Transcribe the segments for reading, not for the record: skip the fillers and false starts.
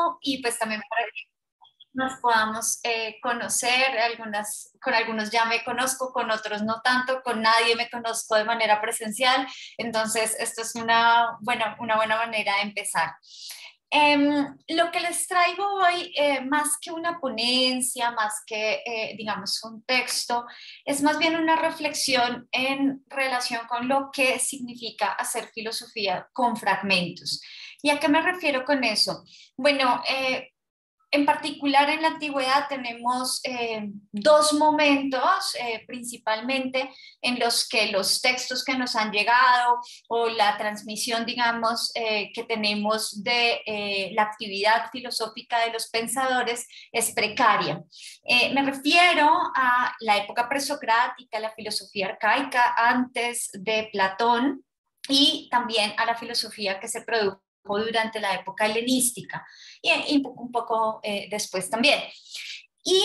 conozco y pues también para que nos podamos conocer. Con algunos ya me conozco, con otros no tanto, con nadie me conozco de manera presencial. Entonces, esto es una buena manera de empezar. Lo que les traigo hoy, más que una ponencia, más que, digamos, un texto, es más bien una reflexión en relación con lo que significa hacer filosofía con fragmentos. ¿Y a qué me refiero con eso? Bueno, en particular en la antigüedad tenemos dos momentos principalmente en los que los textos que nos han llegado o la transmisión, digamos, que tenemos de la actividad filosófica de los pensadores es precaria. Me refiero a la época presocrática, la filosofía arcaica antes de Platón y también a la filosofía que se produjo durante la época helenística y un poco después también. Y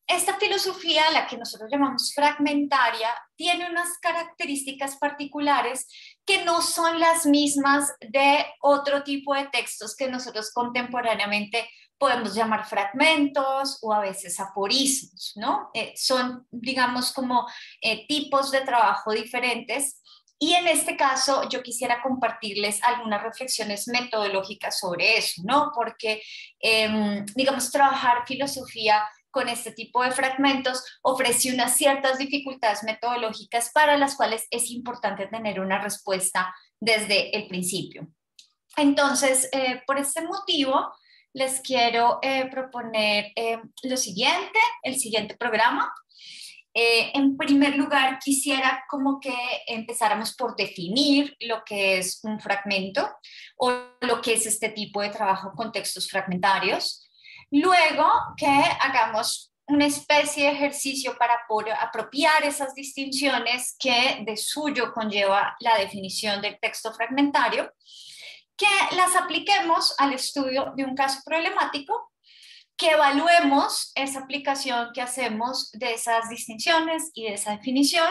esta filosofía, la que nosotros llamamos fragmentaria, tiene unas características particulares que no son las mismas de otro tipo de textos que nosotros contemporáneamente podemos llamar fragmentos o a veces aforismos, ¿no? Son, digamos, como tipos de trabajo diferentes. Y en este caso yo quisiera compartirles algunas reflexiones metodológicas sobre eso, ¿no? Porque, digamos, trabajar filosofía con este tipo de fragmentos ofrece unas ciertas dificultades metodológicas para las cuales es importante tener una respuesta desde el principio. Entonces, por este motivo, les quiero proponer lo siguiente, el siguiente programa. En primer lugar, quisiera como que empezáramos por definir lo que es un fragmento o lo que es este tipo de trabajo con textos fragmentarios. Luego, que hagamos una especie de ejercicio para poder apropiar esas distinciones que de suyo conlleva la definición del texto fragmentario, que las apliquemos al estudio de un caso problemático, que evaluemos esa aplicación que hacemos de esas distinciones y de esa definición.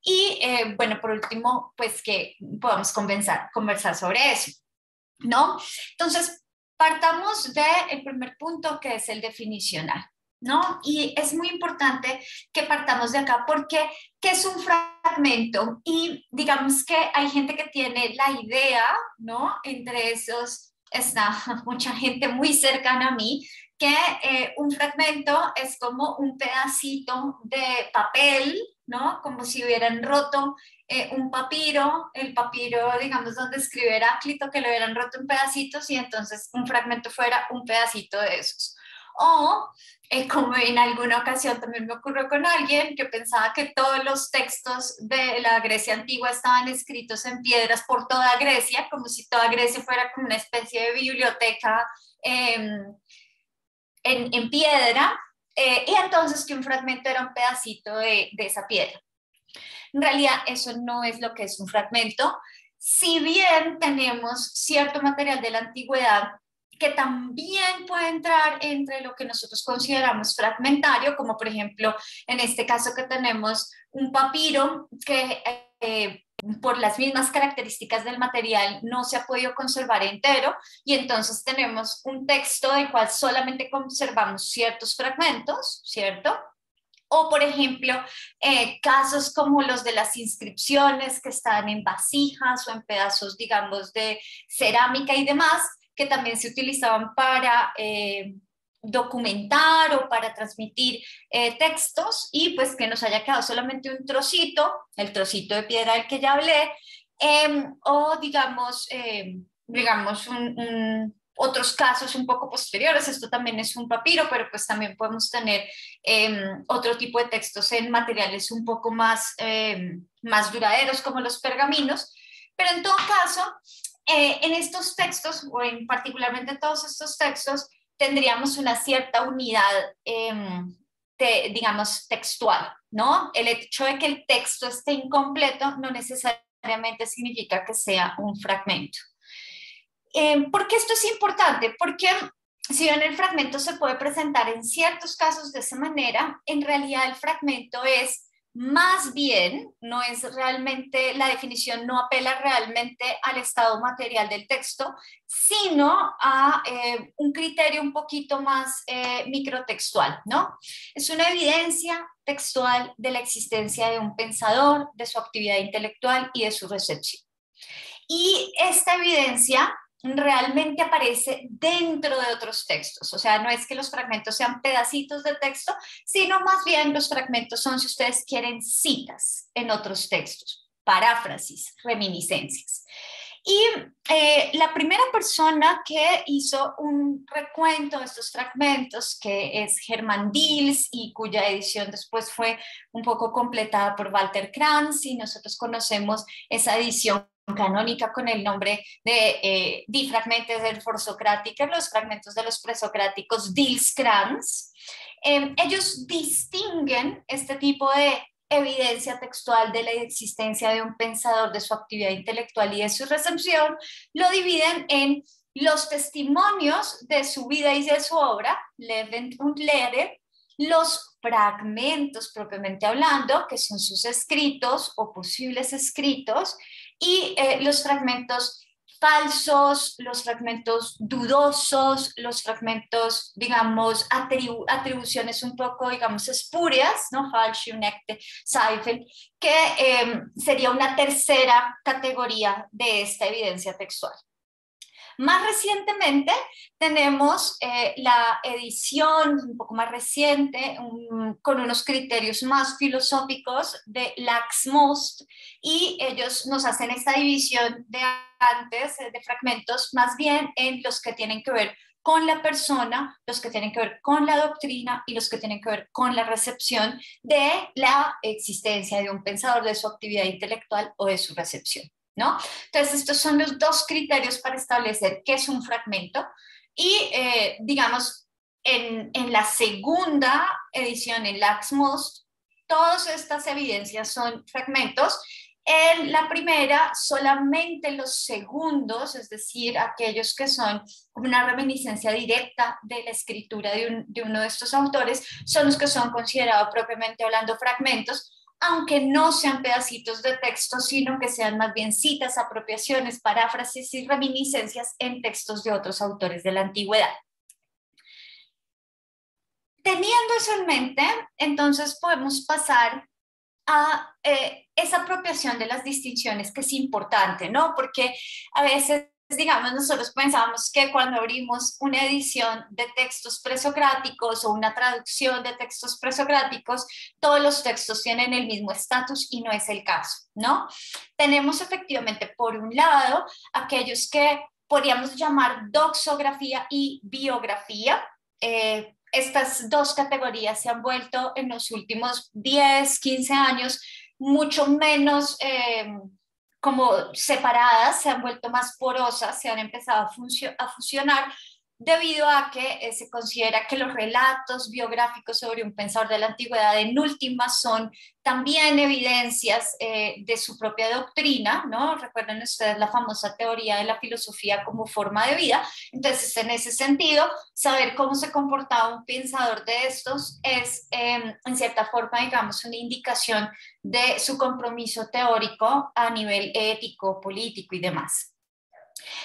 Y bueno, por último, pues que podamos conversar sobre eso, ¿no? Entonces, partamos del primer punto que es el definicional, ¿no? Y es muy importante que partamos de acá porque, ¿qué es un fragmento? Y digamos que hay gente que tiene la idea, ¿no? Entre esos está mucha gente muy cercana a mí, que un fragmento es como un pedacito de papel, ¿no? Como si hubieran roto un papiro, el papiro, digamos, donde escribe Heráclito, que lo hubieran roto en pedacitos y entonces un fragmento fuera un pedacito de esos. O, como en alguna ocasión también me ocurrió con alguien que pensaba que todos los textos de la Grecia antigua estaban escritos en piedras por toda Grecia, como si toda Grecia fuera como una especie de biblioteca en piedra, y entonces que un fragmento era un pedacito de esa piedra. En realidad eso no es lo que es un fragmento, si bien tenemos cierto material de la antigüedad que también puede entrar entre lo que nosotros consideramos fragmentario, como por ejemplo en este caso que tenemos un papiro que por las mismas características del material no se ha podido conservar entero y entonces tenemos un texto del cual solamente conservamos ciertos fragmentos, ¿cierto? O, por ejemplo, casos como los de las inscripciones que están en vasijas o en pedazos, digamos, de cerámica y demás, que también se utilizaban para documentar o para transmitir textos y pues que nos haya quedado solamente un trocito, el trocito de piedra del que ya hablé, o digamos otros casos un poco posteriores, esto también es un papiro, pero pues también podemos tener otro tipo de textos en materiales un poco más duraderos como los pergaminos, pero en todo caso, en estos textos, o en particularmente todos estos textos, tendríamos una cierta unidad, digamos, textual, ¿no? El hecho de que el texto esté incompleto no necesariamente significa que sea un fragmento. ¿Por qué esto es importante? Porque si bien el fragmento se puede presentar en ciertos casos de esa manera, en realidad el fragmento es Más bien, no es realmente, la definición no apela realmente al estado material del texto, sino a un criterio un poquito más microtextual, ¿no? Es una evidencia textual de la existencia de un pensador, de su actividad intelectual y de su recepción. Y esta evidencia realmente aparece dentro de otros textos, o sea, no es que los fragmentos sean pedacitos de texto, sino más bien los fragmentos son, si ustedes quieren, citas en otros textos, paráfrasis, reminiscencias. Y la primera persona que hizo un recuento de estos fragmentos, que es Hermann Diels, y cuya edición después fue un poco completada por Walter Kranz, y nosotros conocemos esa edición canónica con el nombre de Die Fragmente der Vorsokratiker, los fragmentos de los presocráticos Diels-Kranz. Ellos distinguen este tipo de evidencia textual de la existencia de un pensador, de su actividad intelectual y de su recepción, lo dividen en los testimonios de su vida y de su obra, Leben und Lehre, los fragmentos propiamente hablando, que son sus escritos o posibles escritos, y los fragmentos falsos, los fragmentos dudosos, los fragmentos, digamos, atribuciones un poco, digamos, espurias, ¿no? Falsche und echte Zweifel, que sería una tercera categoría de esta evidencia textual. Más recientemente tenemos la edición un poco más reciente con unos criterios más filosóficos de Laks Most, y ellos nos hacen esta división de antes de fragmentos más bien en los que tienen que ver con la persona, los que tienen que ver con la doctrina y los que tienen que ver con la recepción de la existencia de un pensador, de su actividad intelectual o de su recepción, ¿no? Entonces, estos son los dos criterios para establecer qué es un fragmento. Y, digamos, en la segunda edición, en Laks Most, todas estas evidencias son fragmentos. En la primera, solamente los segundos, es decir, aquellos que son una reminiscencia directa de la escritura de uno de estos autores, son los que son considerados propiamente hablando fragmentos, aunque no sean pedacitos de texto, sino que sean más bien citas, apropiaciones, paráfrasis y reminiscencias en textos de otros autores de la antigüedad. Teniendo eso en mente, entonces podemos pasar a esa apropiación de las distinciones, que es importante, ¿no? Porque a veces, digamos, nosotros pensamos que cuando abrimos una edición de textos presocráticos o una traducción de textos presocráticos, todos los textos tienen el mismo estatus, y no es el caso, ¿no? Tenemos efectivamente, por un lado, aquellos que podríamos llamar doxografía y biografía. Estas dos categorías se han vuelto en los últimos 10, 15 años mucho menos como separadas, se han vuelto más porosas, se han empezado a fusionar debido a que se considera que los relatos biográficos sobre un pensador de la antigüedad en última son también evidencias de su propia doctrina, ¿no? Recuerden ustedes la famosa teoría de la filosofía como forma de vida. Entonces, en ese sentido, saber cómo se comportaba un pensador de estos es, en cierta forma, digamos, una indicación de su compromiso teórico a nivel ético, político y demás.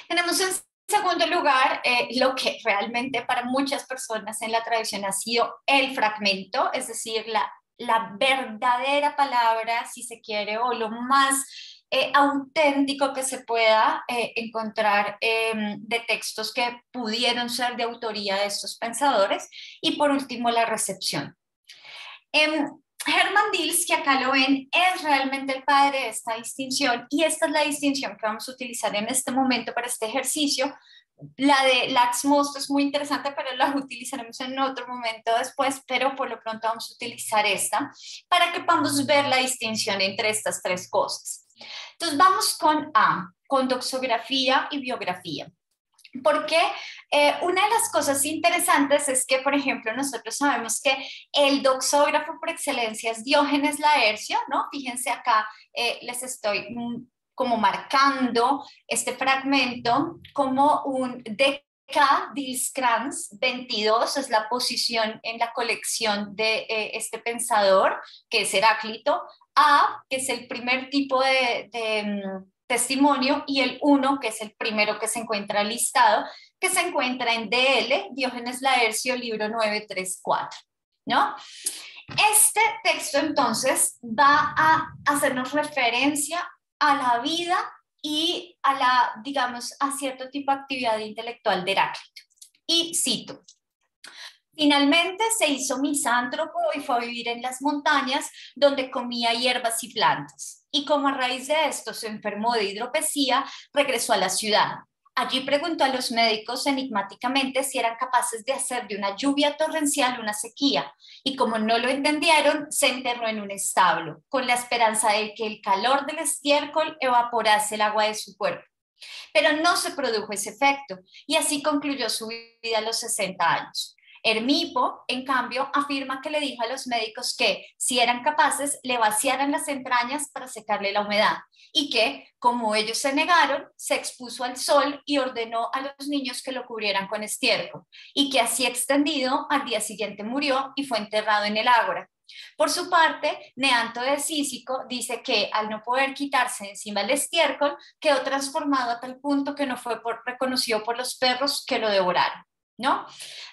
Tenemos en segundo lugar, lo que realmente para muchas personas en la tradición ha sido el fragmento, es decir, la verdadera palabra, si se quiere, o lo más auténtico que se pueda encontrar de textos que pudieron ser de autoría de estos pensadores. Y por último, la recepción. Hermann Diels, que acá lo ven, es realmente el padre de esta distinción, y esta es la distinción que vamos a utilizar en este momento para este ejercicio. La de Laks Most es muy interesante, pero la utilizaremos en otro momento después, pero por lo pronto vamos a utilizar esta para que podamos ver la distinción entre estas tres cosas. Entonces vamos con doxografía y biografía. Porque una de las cosas interesantes es que, por ejemplo, nosotros sabemos que el doxógrafo por excelencia es Diógenes Laercio, ¿no? Fíjense acá, les estoy como marcando este fragmento como un K. Diels-Kranz, 22 es la posición en la colección de este pensador, que es Heráclito. A, que es el primer tipo de testimonio, y el 1, que es el primero que se encuentra listado, que se encuentra en DL, Diógenes Laercio, libro 934, ¿no? Este texto entonces va a hacernos referencia a la vida y a la, digamos, a cierto tipo de actividad intelectual de Heráclito. Y cito: finalmente se hizo misántropo y fue a vivir en las montañas donde comía hierbas y plantas. Y como a raíz de esto se enfermó de hidropesía, regresó a la ciudad. Allí preguntó a los médicos enigmáticamente si eran capaces de hacer de una lluvia torrencial una sequía, y como no lo entendieron, se enterró en un establo, con la esperanza de que el calor del estiércol evaporase el agua de su cuerpo. Pero no se produjo ese efecto, y así concluyó su vida a los 60 años. Hermipo, en cambio, afirma que le dijo a los médicos que, si eran capaces, le vaciaran las entrañas para secarle la humedad, y que, como ellos se negaron, se expuso al sol y ordenó a los niños que lo cubrieran con estiércol, y que así extendido, al día siguiente murió y fue enterrado en el ágora. Por su parte, Neanto de Cícico dice que, al no poder quitarse encima el estiércol, quedó transformado a tal punto que no fue reconocido por los perros, que lo devoraron, ¿no?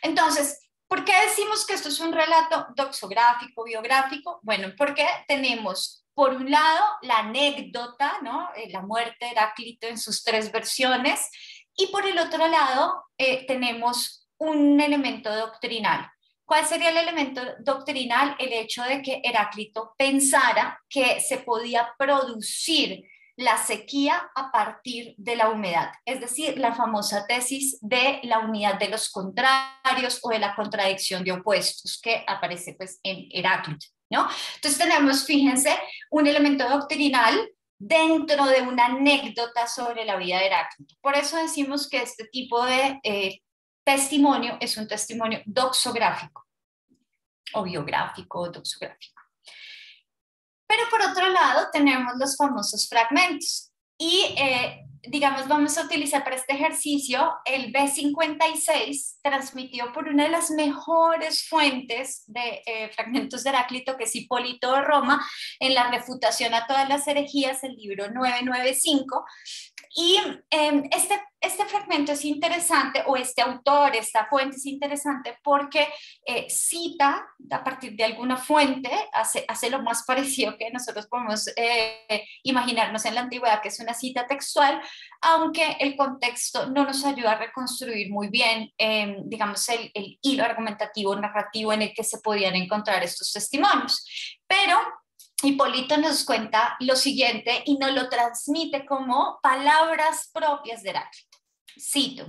Entonces, ¿por qué decimos que esto es un relato doxográfico, biográfico? Bueno, porque tenemos, por un lado, la anécdota, ¿no? La muerte de Heráclito en sus 3 versiones, y por el otro lado, tenemos un elemento doctrinal. ¿Cuál sería el elemento doctrinal? El hecho de que Heráclito pensara que se podía producir la sequía a partir de la humedad, es decir, la famosa tesis de la unidad de los contrarios o de la contradicción de opuestos, que aparece pues en Heráclito, ¿no? Entonces tenemos, fíjense, un elemento doctrinal dentro de una anécdota sobre la vida de Heráclito. Por eso decimos que este tipo de testimonio es un testimonio doxográfico o biográfico o doxográfico. Pero por otro lado tenemos los famosos fragmentos, y digamos, vamos a utilizar para este ejercicio el B56, transmitido por una de las mejores fuentes de fragmentos de Heráclito, que es Hipólito de Roma, en la refutación a todas las herejías, el libro 995. Y este fragmento es interesante, o este autor, esta fuente es interesante porque cita a partir de alguna fuente, hace lo más parecido que nosotros podemos imaginarnos en la antigüedad, que es una cita textual, aunque el contexto no nos ayuda a reconstruir muy bien, digamos, el hilo argumentativo, narrativo en el que se podían encontrar estos testimonios. Pero Hipólito nos cuenta lo siguiente y nos lo transmite como palabras propias de Heráclito. Cito: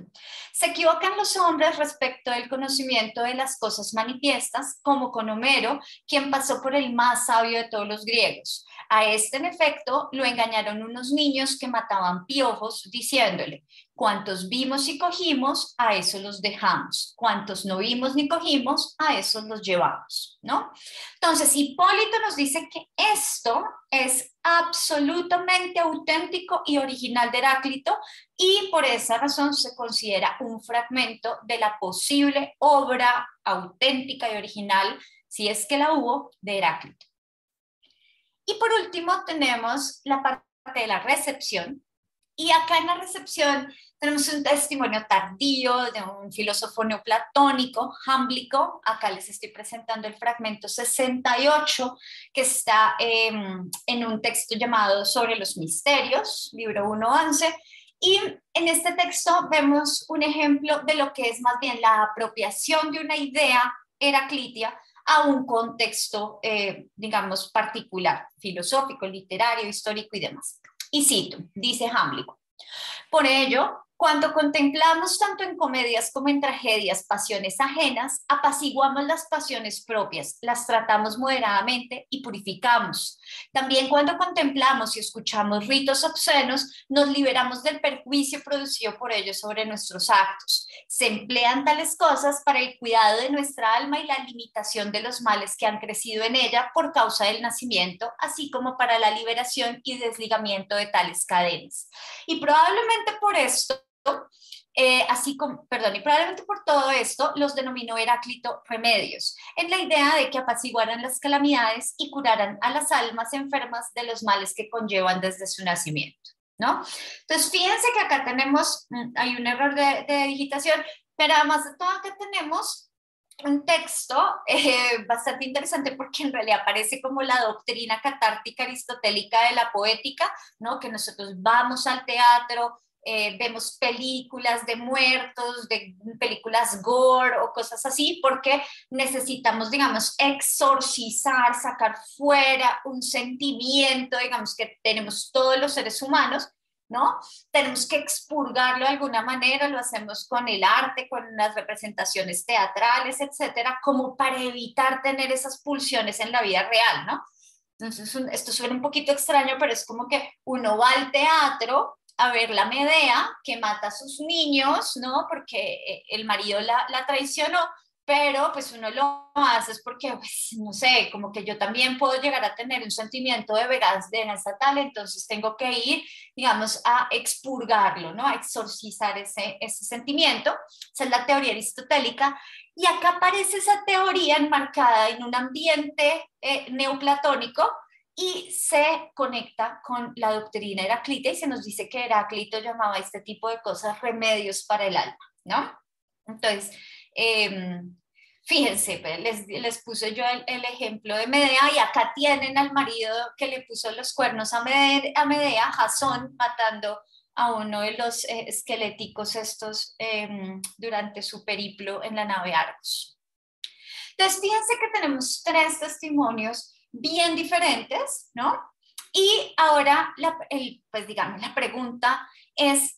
se equivocan los hombres respecto del conocimiento de las cosas manifiestas, como con Homero, quien pasó por el más sabio de todos los griegos. A este, en efecto, lo engañaron unos niños que mataban piojos, diciéndole: cuantos vimos y cogimos, a eso los dejamos; cuantos no vimos ni cogimos, a esos los llevamos, ¿no? Entonces, Hipólito nos dice que esto es absolutamente auténtico y original de Heráclito, y por esa razón se considera un fragmento de la posible obra auténtica y original, si es que la hubo, de Heráclito. Y por último tenemos la parte de la recepción, y acá en la recepción tenemos un testimonio tardío de un filósofo neoplatónico, Jámblico. Acá les estoy presentando el fragmento 68, que está en un texto llamado Sobre los Misterios, libro 1:11. Y en este texto vemos un ejemplo de lo que es más bien la apropiación de una idea heraclitia a un contexto, digamos, particular, filosófico, literario, histórico y demás. Y cito, dice Jámblico: por ello, cuando contemplamos tanto en comedias como en tragedias pasiones ajenas, apaciguamos las pasiones propias, las tratamos moderadamente y purificamos. También cuando contemplamos y escuchamos ritos obscenos, nos liberamos del perjuicio producido por ellos sobre nuestros actos. Se emplean tales cosas para el cuidado de nuestra alma y la limitación de los males que han crecido en ella por causa del nacimiento, así como para la liberación y desligamiento de tales cadenas. Y probablemente por esto así como, perdón, y probablemente por todo esto los denominó Heráclito remedios, en la idea de que apaciguaran las calamidades y curaran a las almas enfermas de los males que conllevan desde su nacimiento, ¿no? Entonces, fíjense que acá tenemos, hay un error de digitación, pero además de todo acá tenemos un texto bastante interesante porque en realidad parece como la doctrina catártica aristotélica de la poética, ¿no? Que nosotros vamos al teatro, vemos películas de muertos, de películas gore o cosas así, porque necesitamos, digamos, exorcizar, sacar fuera un sentimiento, digamos, que tenemos todos los seres humanos, ¿no? Tenemos que expurgarlo de alguna manera, lo hacemos con el arte, con las representaciones teatrales, etcétera, como para evitar tener esas pulsiones en la vida real, ¿no? Entonces, esto suena un poquito extraño, pero es como que uno va al teatro a ver la Medea que mata a sus niños, ¿no? Porque el marido la traicionó, pero pues uno lo hace es porque, pues, no sé, como que yo también puedo llegar a tener un sentimiento de venganza tal, entonces tengo que ir, digamos, a expurgarlo, ¿no? A exorcizar ese sentimiento. Esa es la teoría aristotélica. Y acá aparece esa teoría enmarcada en un ambiente neoplatónico y se conecta con la doctrina heraclita y se nos dice que Heráclito llamaba a este tipo de cosas remedios para el alma, ¿no? Entonces, eh, fíjense, pues, les puse yo el ejemplo de Medea y acá tienen al marido que le puso los cuernos a Medea, Jasón, matando a uno de los esqueléticos estos durante su periplo en la nave Argos. Entonces, fíjense que tenemos tres testimonios bien diferentes, ¿no? Y ahora, pues digamos, la pregunta es,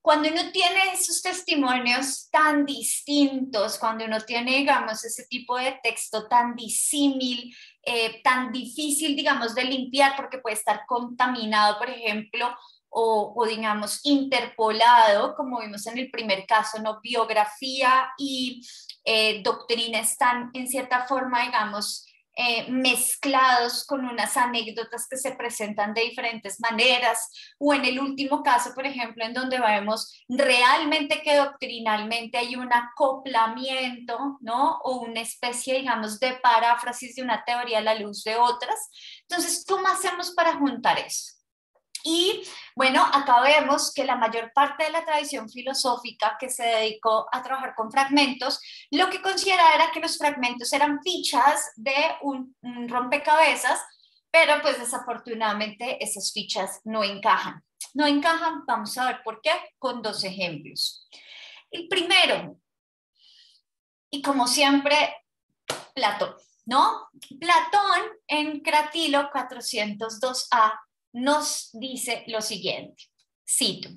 cuando uno tiene esos testimonios tan distintos, cuando uno tiene, digamos, ese tipo de texto tan disímil, tan difícil, digamos, de limpiar porque puede estar contaminado, por ejemplo, o digamos, interpolado, como vimos en el primer caso, ¿no? Biografía y doctrina están en cierta forma, digamos, mezclados con unas anécdotas que se presentan de diferentes maneras, o en el último caso, por ejemplo, en donde vemos realmente que doctrinalmente hay un acoplamiento, ¿no? O una especie, digamos, de paráfrasis de una teoría a la luz de otras. Entonces, ¿cómo hacemos para juntar eso? Y bueno, acá vemos que la mayor parte de la tradición filosófica que se dedicó a trabajar con fragmentos, lo que consideraba era que los fragmentos eran fichas de un rompecabezas, pero pues desafortunadamente esas fichas no encajan. No encajan, vamos a ver por qué, con dos ejemplos. El primero, y como siempre, Platón, ¿no? Platón en Cratilo 402a nos dice lo siguiente, cito.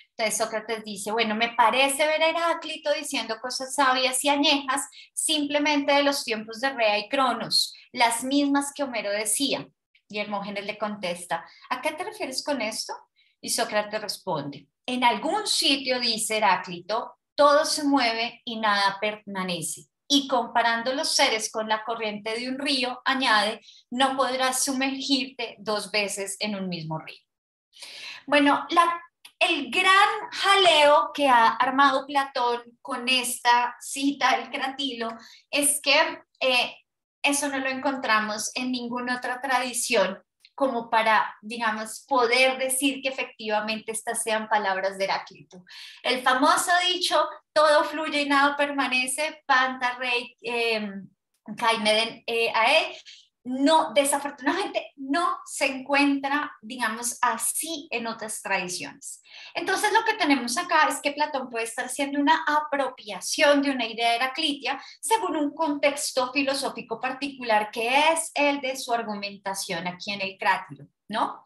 Entonces Sócrates dice, bueno, me parece ver a Heráclito diciendo cosas sabias y añejas simplemente de los tiempos de Rea y Cronos, las mismas que Homero decía. Y Hermógenes le contesta, ¿a qué te refieres con esto? Y Sócrates responde, en algún sitio, dice Heráclito, todo se mueve y nada permanece. Y comparando los seres con la corriente de un río, añade, no podrás sumergirte dos veces en un mismo río. Bueno, el gran jaleo que ha armado Platón con esta cita del Cratilo es que eso no lo encontramos en ninguna otra tradición como para, digamos, poder decir que efectivamente estas sean palabras de Heráclito. El famoso dicho, todo fluye y nada permanece, Panta Rey Caimeden Ae, no, desafortunadamente no se encuentra, digamos, así en otras tradiciones. Entonces lo que tenemos acá es que Platón puede estar haciendo una apropiación de una idea heraclitia según un contexto filosófico particular que es el de su argumentación aquí en el Crátilo, ¿no?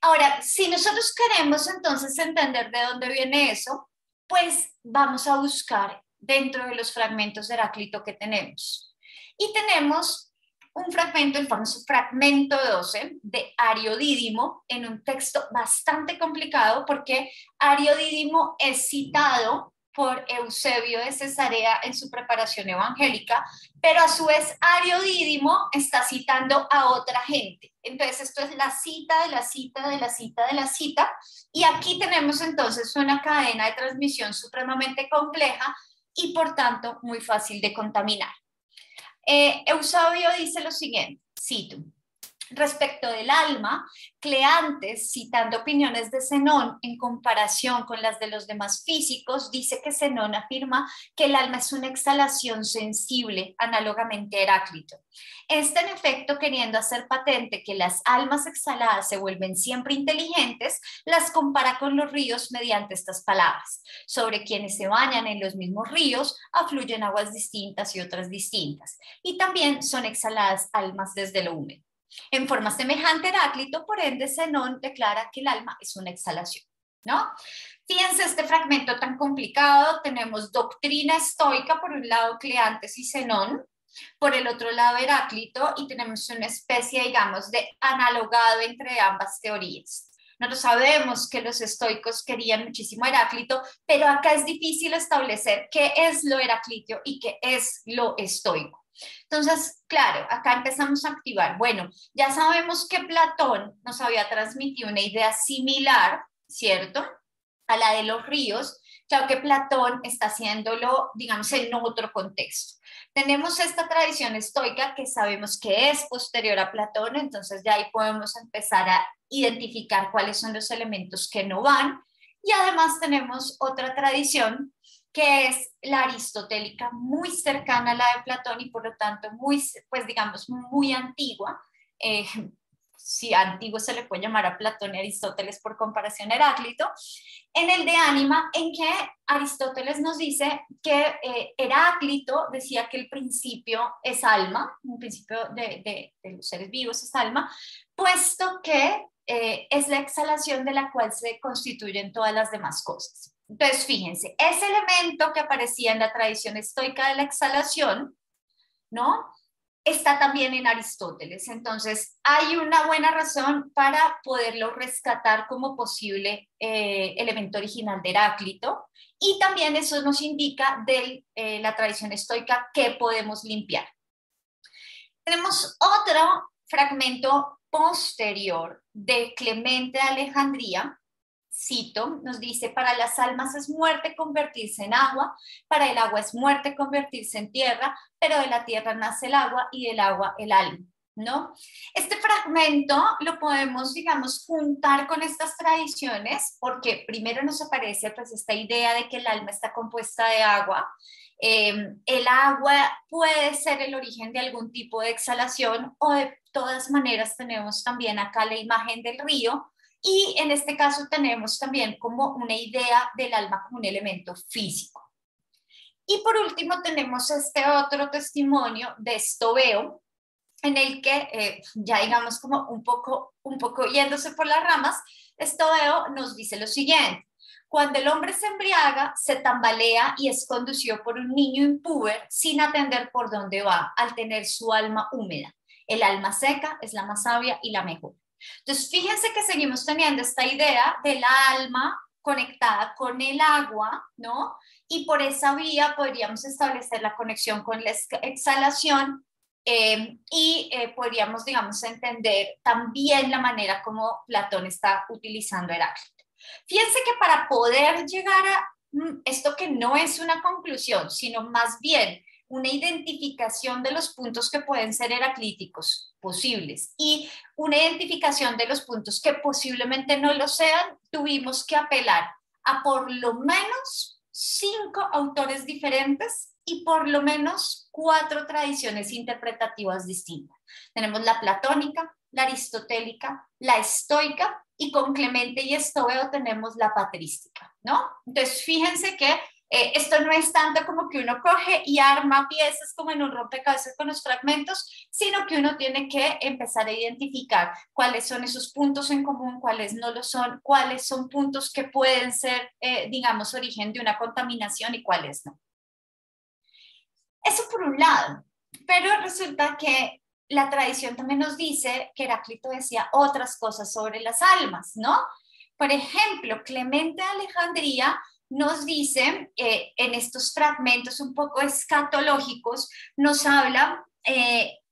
Ahora, si nosotros queremos entonces entender de dónde viene eso, pues vamos a buscar dentro de los fragmentos de Heráclito que tenemos. Y tenemos un fragmento, el famoso fragmento 12 de Ariodídimo, en un texto bastante complicado porque Ariodídimo es citado por Eusebio de Cesarea en su preparación evangélica, pero a su vez Ario Dídimo está citando a otra gente. Entonces esto es la cita de la cita de la cita de la cita, y aquí tenemos entonces una cadena de transmisión supremamente compleja y por tanto muy fácil de contaminar. Eusebio dice lo siguiente, cito: respecto del alma, Cleantes, citando opiniones de Zenón en comparación con las de los demás físicos, dice que Zenón afirma que el alma es una exhalación sensible, análogamente a Heráclito. Este, en efecto, queriendo hacer patente que las almas exhaladas se vuelven siempre inteligentes, las compara con los ríos mediante estas palabras. Sobre quienes se bañan en los mismos ríos, afluyen aguas distintas y otras distintas, y también son exhaladas almas desde lo húmedo. En forma semejante, Heráclito, por ende, Zenón declara que el alma es una exhalación, ¿no? Fíjense este fragmento tan complicado. Tenemos doctrina estoica, por un lado Cleantes y Zenón, por el otro lado Heráclito, y tenemos una especie, digamos, de analogado entre ambas teorías. Nosotros sabemos que los estoicos querían muchísimo a Heráclito, pero acá es difícil establecer qué es lo heraclitio y qué es lo estoico. Entonces, claro, acá empezamos a activar. Bueno, ya sabemos que Platón nos había transmitido una idea similar, ¿cierto?, a la de los ríos. Claro que Platón está haciéndolo, digamos, en otro contexto. Tenemos esta tradición estoica que sabemos que es posterior a Platón, entonces ya ahí podemos empezar a identificar cuáles son los elementos que no van. Y además tenemos otra tradición que es la aristotélica, muy cercana a la de Platón y por lo tanto muy, pues digamos, muy antigua. Si antiguo se le puede llamar a Platón y Aristóteles por comparación a Heráclito, en el de Ánima, en que Aristóteles nos dice que Heráclito decía que el principio es alma, un principio de los seres vivos es alma, puesto que es la exhalación de la cual se constituyen todas las demás cosas. Entonces, fíjense, ese elemento que aparecía en la tradición estoica de la exhalación, ¿no?, está también en Aristóteles. Entonces, hay una buena razón para poderlo rescatar como posible elemento original de Heráclito, y también eso nos indica de la tradición estoica que podemos limpiar. Tenemos otro fragmento posterior de Clemente de Alejandría. Cito, nos dice: para las almas es muerte convertirse en agua, para el agua es muerte convertirse en tierra, pero de la tierra nace el agua y del agua el alma, ¿no? Este fragmento lo podemos, digamos, juntar con estas tradiciones porque primero nos aparece pues esta idea de que el alma está compuesta de agua. El agua puede ser el origen de algún tipo de exhalación, o de todas maneras tenemos también acá la imagen del río. Y en este caso tenemos también como una idea del alma como un elemento físico. Y por último tenemos este otro testimonio de Estobeo, en el que ya digamos como un poco yéndose por las ramas, Estobeo nos dice lo siguiente: cuando el hombre se embriaga, se tambalea y es conducido por un niño impúber sin atender por dónde va, al tener su alma húmeda. El alma seca es la más sabia y la mejor. Entonces, fíjense que seguimos teniendo esta idea del alma conectada con el agua, ¿no? Y por esa vía podríamos establecer la conexión con la exhalación podríamos, digamos, entender también la manera como Platón está utilizando Heráclito. Fíjense que para poder llegar a esto, que no es una conclusión, sino más bien una identificación de los puntos que pueden ser heraclíticos posibles y una identificación de los puntos que posiblemente no lo sean, tuvimos que apelar a por lo menos 5 autores diferentes y por lo menos 4 tradiciones interpretativas distintas. Tenemos la platónica, la aristotélica, la estoica, y con Clemente y Estobeo tenemos la patrística, ¿no? Entonces, fíjense que esto no es tanto como que uno coge y arma piezas como en un rompecabezas con los fragmentos, sino que uno tiene que empezar a identificar cuáles son esos puntos en común, cuáles no lo son, cuáles son puntos que pueden ser, digamos, origen de una contaminación y cuáles no. Eso por un lado, pero resulta que la tradición también nos dice que Heráclito decía otras cosas sobre las almas, ¿no? Por ejemplo, Clemente de Alejandría nos dice, en estos fragmentos un poco escatológicos, nos habla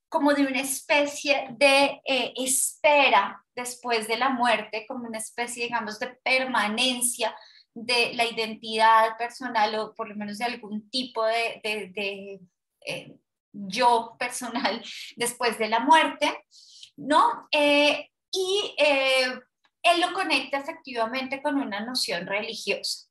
como de una especie de espera después de la muerte, como una especie, digamos, de permanencia de la identidad personal o por lo menos de algún tipo de yo personal después de la muerte, ¿no? Él lo conecta efectivamente con una noción religiosa.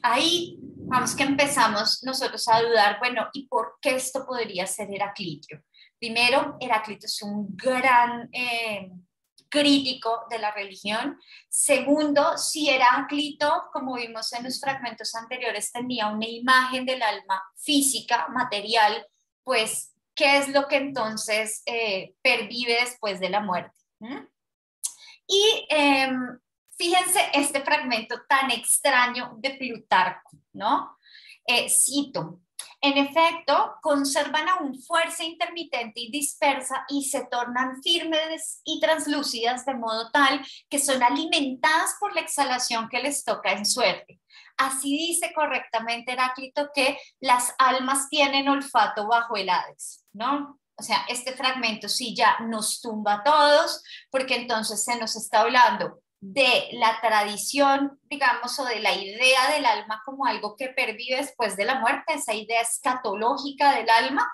Ahí vamos que empezamos nosotros a dudar, bueno, ¿y por qué esto podría ser Heraclitio? Primero, Heráclito es un gran crítico de la religión. Segundo, si Heráclito, como vimos en los fragmentos anteriores, tenía una imagen del alma física, material, pues, ¿qué es lo que entonces pervive después de la muerte? ¿Mm? Y fíjense este fragmento tan extraño de Plutarco, ¿no? Cito, en efecto, conservan aún fuerza intermitente y dispersa y se tornan firmes y translúcidas de modo tal que son alimentadas por la exhalación que les toca en suerte. Así dice correctamente Heráclito que las almas tienen olfato bajo el Hades, ¿no? O sea, este fragmento sí ya nos tumba a todos, porque entonces se nos está hablando de la tradición, digamos, o de la idea del alma como algo que pervive después de la muerte, esa idea escatológica del alma,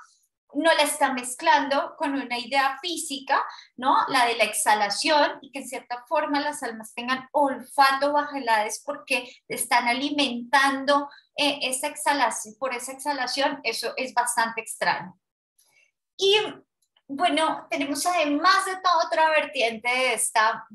no la está mezclando con una idea física, ¿no? La de la exhalación y que en cierta forma las almas tengan olfato bajo el Hades porque están alimentando esa exhalación, por esa exhalación, eso es bastante extraño. Y bueno, tenemos además de toda otra vertiente de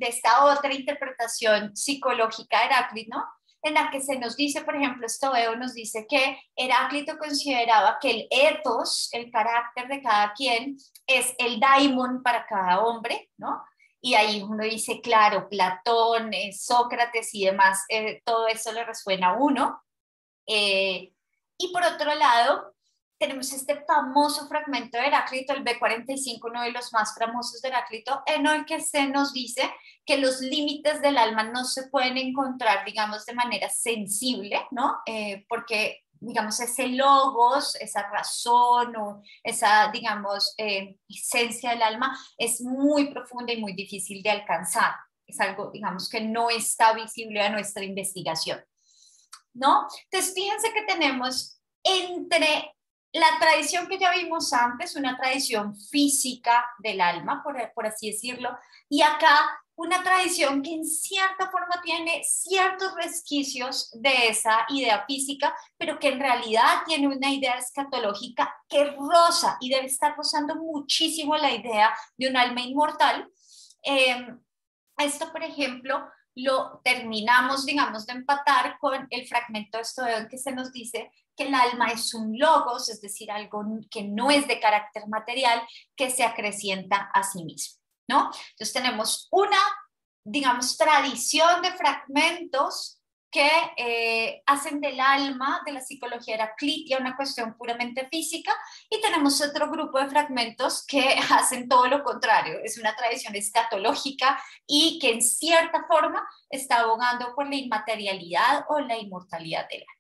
esta otra interpretación psicológica de Heráclito, ¿no? En la que se nos dice, por ejemplo, Estoeo nos dice que Heráclito consideraba que el ethos, el carácter de cada quien, es el daimon para cada hombre, ¿no? Y ahí uno dice, claro, Platón, Sócrates y demás, todo eso le resuena a uno. Y por otro lado, tenemos este famoso fragmento de Heráclito, el B45, uno de los más famosos de Heráclito, en el que se nos dice que los límites del alma no se pueden encontrar, digamos, de manera sensible, ¿no? Porque, digamos, ese logos, esa razón o esa, digamos, esencia del alma es muy profunda y muy difícil de alcanzar. Es algo, digamos, que no está visible a nuestra investigación, ¿no? Entonces, fíjense que tenemos entre la tradición que ya vimos antes, una tradición física del alma, por así decirlo, y acá una tradición que en cierta forma tiene ciertos resquicios de esa idea física, pero que en realidad tiene una idea escatológica que roza y debe estar rozando muchísimo la idea de un alma inmortal. Esto, por ejemplo, lo terminamos, digamos, de empatar con el fragmento de esto en que se nos dice que el alma es un logos, es decir, algo que no es de carácter material, que se acrecienta a sí mismo, ¿no? Entonces tenemos una, digamos, tradición de fragmentos que hacen del alma, de la psicología heraclitia, una cuestión puramente física, y tenemos otro grupo de fragmentos que hacen todo lo contrario, es una tradición escatológica y que en cierta forma está abogando por la inmaterialidad o la inmortalidad del alma.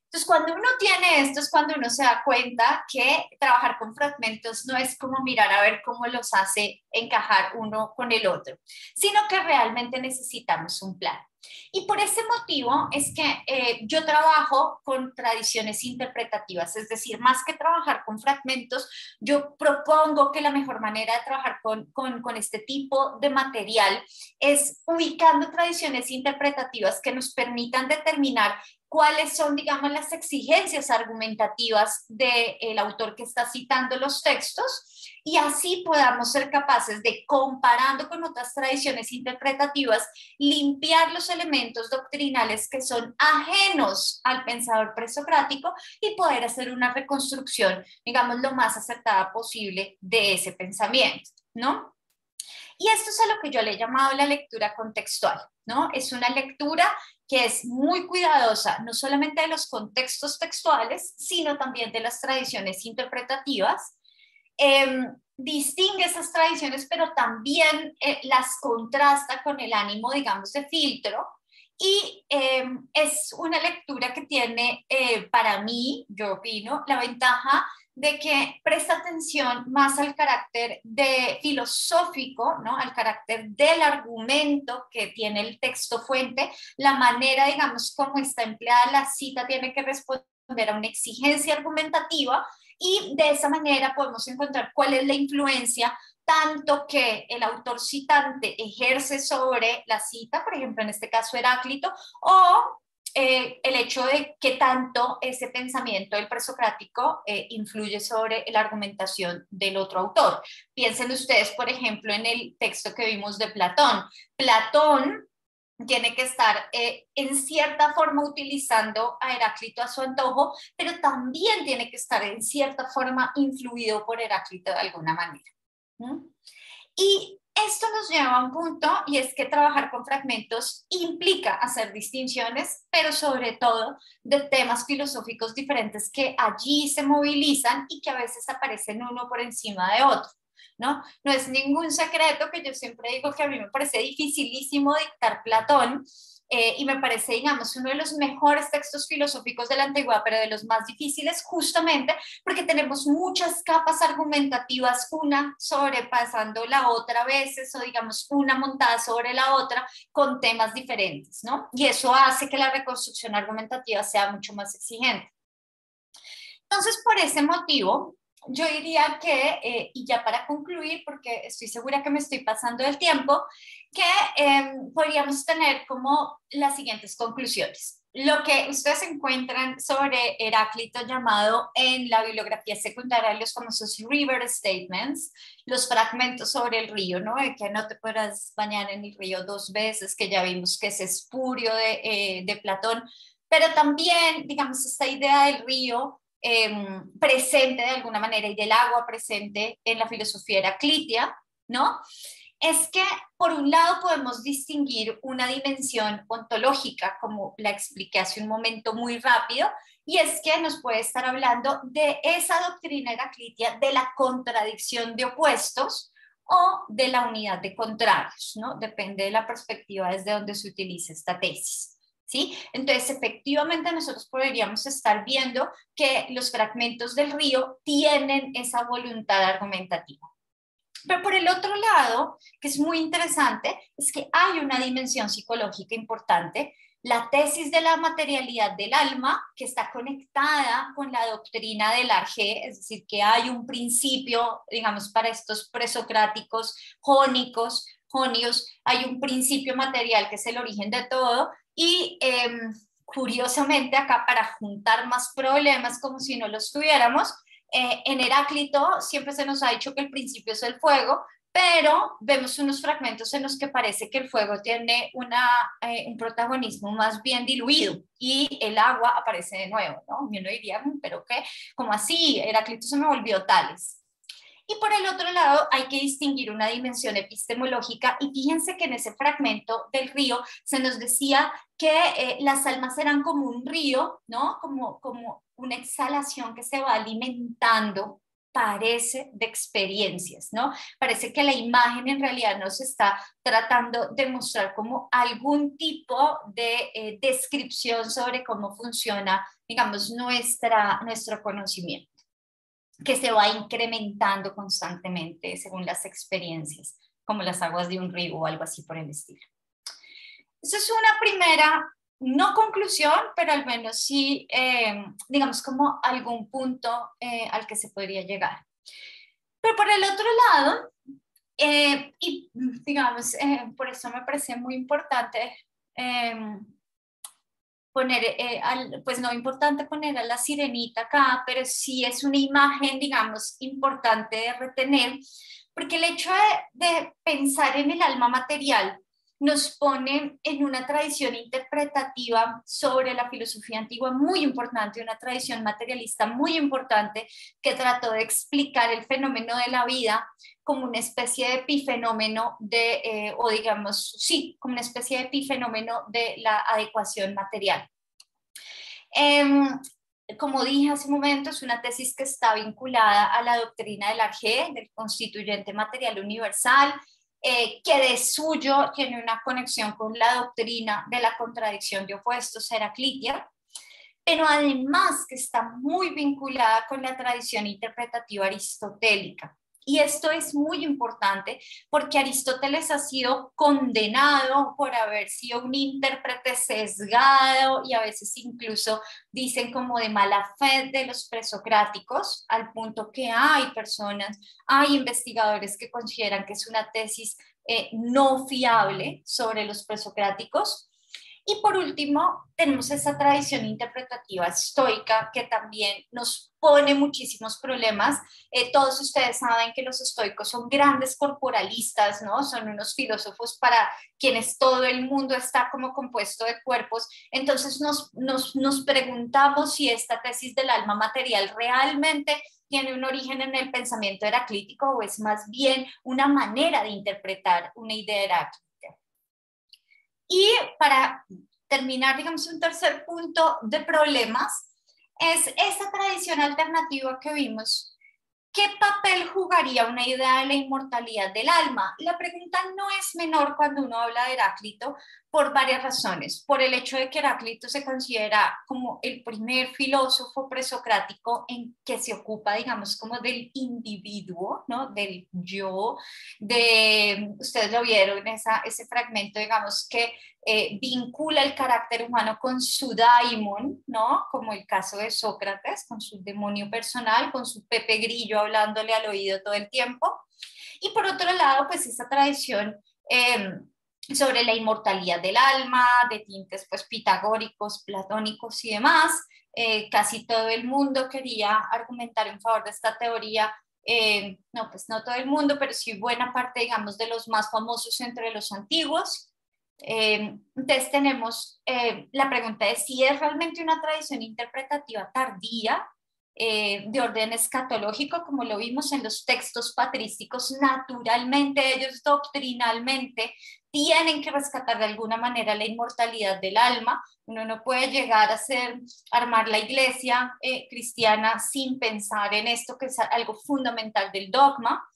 Entonces, cuando uno tiene esto es cuando uno se da cuenta que trabajar con fragmentos no es como mirar a ver cómo los hace encajar uno con el otro, sino que realmente necesitamos un plan. Y por ese motivo es que yo trabajo con tradiciones interpretativas, es decir, más que trabajar con fragmentos, yo propongo que la mejor manera de trabajar con este tipo de material es ubicando tradiciones interpretativas que nos permitan determinar cuáles son, digamos, las exigencias argumentativas del autor que está citando los textos y así podamos ser capaces de, comparando con otras tradiciones interpretativas, limpiar los elementos doctrinales que son ajenos al pensador presocrático y poder hacer una reconstrucción, digamos, lo más acertada posible de ese pensamiento, ¿no? Y esto es a lo que yo le he llamado la lectura contextual, ¿no? Es una lectura que es muy cuidadosa, no solamente de los contextos textuales, sino también de las tradiciones interpretativas. Distingue esas tradiciones, pero también las contrasta con el ánimo, digamos, de filtro, Y es una lectura que tiene, para mí, yo opino, la ventaja de que presta atención más al carácter de filosófico, ¿no? Al carácter del argumento que tiene el texto fuente, la manera, digamos, como está empleada la cita tiene que responder a una exigencia argumentativa y de esa manera podemos encontrar cuál es la influencia tanto que el autor citante ejerce sobre la cita, por ejemplo, en este caso Heráclito, o el hecho de que tanto ese pensamiento del presocrático influye sobre la argumentación del otro autor. Piensen ustedes, por ejemplo, en el texto que vimos de Platón. Platón tiene que estar en cierta forma utilizando a Heráclito a su antojo, pero también tiene que estar en cierta forma influido por Heráclito de alguna manera. ¿Mm? Y esto nos lleva a un punto, y es que trabajar con fragmentos implica hacer distinciones, pero sobre todo de temas filosóficos diferentes que allí se movilizan y que a veces aparecen uno por encima de otro. ¿No? No es ningún secreto que yo siempre digo que a mí me parece dificilísimo dictar Platón, y me parece, digamos, uno de los mejores textos filosóficos de la antigüedad, pero de los más difíciles justamente porque tenemos muchas capas argumentativas, una sobrepasando la otra a veces, o digamos, una montada sobre la otra con temas diferentes, ¿no? Y eso hace que la reconstrucción argumentativa sea mucho más exigente. Entonces, por ese motivo, yo diría que, y ya para concluir, porque estoy segura que me estoy pasando del tiempo, que podríamos tener como las siguientes conclusiones. Lo que ustedes encuentran sobre Heráclito llamado en la bibliografía secundaria los famosos river statements, los fragmentos sobre el río, ¿no? De que no te podrás bañar en el río 2 veces, que ya vimos que es espurio de Platón, pero también, digamos, esta idea del río presente de alguna manera y del agua presente en la filosofía heraclitia, ¿no? Es que por un lado podemos distinguir una dimensión ontológica, como la expliqué hace un momento muy rápido, y es que nos puede estar hablando de esa doctrina heraclitia de la contradicción de opuestos o de la unidad de contrarios, ¿no? Depende de la perspectiva desde donde se utilice esta tesis. ¿Sí? Entonces, efectivamente, nosotros podríamos estar viendo que los fragmentos del río tienen esa voluntad argumentativa. Pero por el otro lado, que es muy interesante, es que hay una dimensión psicológica importante, la tesis de la materialidad del alma, que está conectada con la doctrina del arjé, es decir, que hay un principio, digamos, para estos presocráticos jonios, hay un principio material que es el origen de todo, y curiosamente acá para juntar más problemas como si no los tuviéramos, en Heráclito siempre se nos ha dicho que el principio es el fuego, pero vemos unos fragmentos en los que parece que el fuego tiene un protagonismo más bien diluido y el agua aparece de nuevo, ¿no? Y uno diría, ¿pero qué? ¿Cómo así? Heráclito se me volvió Tales. Y por el otro lado hay que distinguir una dimensión epistemológica y fíjense que en ese fragmento del río se nos decía que las almas eran como un río, ¿no? Como una exhalación que se va alimentando, parece, de experiencias, ¿no? Parece que la imagen en realidad nos está tratando de mostrar como algún tipo de descripción sobre cómo funciona, digamos, nuestro conocimiento, que se va incrementando constantemente según las experiencias, como las aguas de un río o algo así por el estilo. Eso es una primera, no conclusión, pero al menos sí, digamos, como algún punto al que se podría llegar. Pero por el otro lado, y digamos, por eso me parece muy importante poner, pues no importante poner a la sirenita acá, pero sí es una imagen, digamos, importante de retener, porque el hecho de pensar en el alma material nos pone en una tradición interpretativa sobre la filosofía antigua muy importante, una tradición materialista muy importante que trató de explicar el fenómeno de la vida como una especie de epifenómeno o digamos, sí, como una especie de epifenómeno de la adecuación material. Como dije hace un momento, es una tesis que está vinculada a la doctrina del arjé, del constituyente material universal, que de suyo tiene una conexión con la doctrina de la contradicción de opuestos heraclitia, pero además que está muy vinculada con la tradición interpretativa aristotélica. Y esto es muy importante porque Aristóteles ha sido condenado por haber sido un intérprete sesgado y a veces incluso dicen como de mala fe de los presocráticos, al punto que hay personas, hay investigadores que consideran que es una tesis no fiable sobre los presocráticos. Y por último, tenemos esa tradición interpretativa estoica que también nos pone muchísimos problemas. Todos ustedes saben que los estoicos son grandes corporalistas, ¿no? Son unos filósofos para quienes todo el mundo está como compuesto de cuerpos. Entonces nos preguntamos si esta tesis del alma material realmente tiene un origen en el pensamiento heraclítico o es más bien una manera de interpretar una idea heráclita. Y para terminar, digamos, un tercer punto de problemas es esa tradición alternativa que vimos. ¿Qué papel jugaría una idea de la inmortalidad del alma? La pregunta no es menor cuando uno habla de Heráclito por varias razones. Por el hecho de que Heráclito se considera como el primer filósofo presocrático en que se ocupa, digamos, como del individuo, ¿no? Del yo, ustedes lo vieron, ese fragmento, digamos, que vincula el carácter humano con su daimon, ¿no? Como el caso de Sócrates, con su demonio personal, con su Pepe Grillo hablándole al oído todo el tiempo. Y por otro lado, pues esa tradición sobre la inmortalidad del alma, de tintes pues pitagóricos, platónicos y demás. Casi todo el mundo quería argumentar en favor de esta teoría. No, pues no todo el mundo, pero sí buena parte, digamos, de los más famosos entre los antiguos. Entonces tenemos la pregunta de si es realmente una tradición interpretativa tardía de orden escatológico, como lo vimos en los textos patrísticos. Naturalmente ellos doctrinalmente tienen que rescatar de alguna manera la inmortalidad del alma. Uno no puede llegar a armar la iglesia cristiana sin pensar en esto, que es algo fundamental del dogma.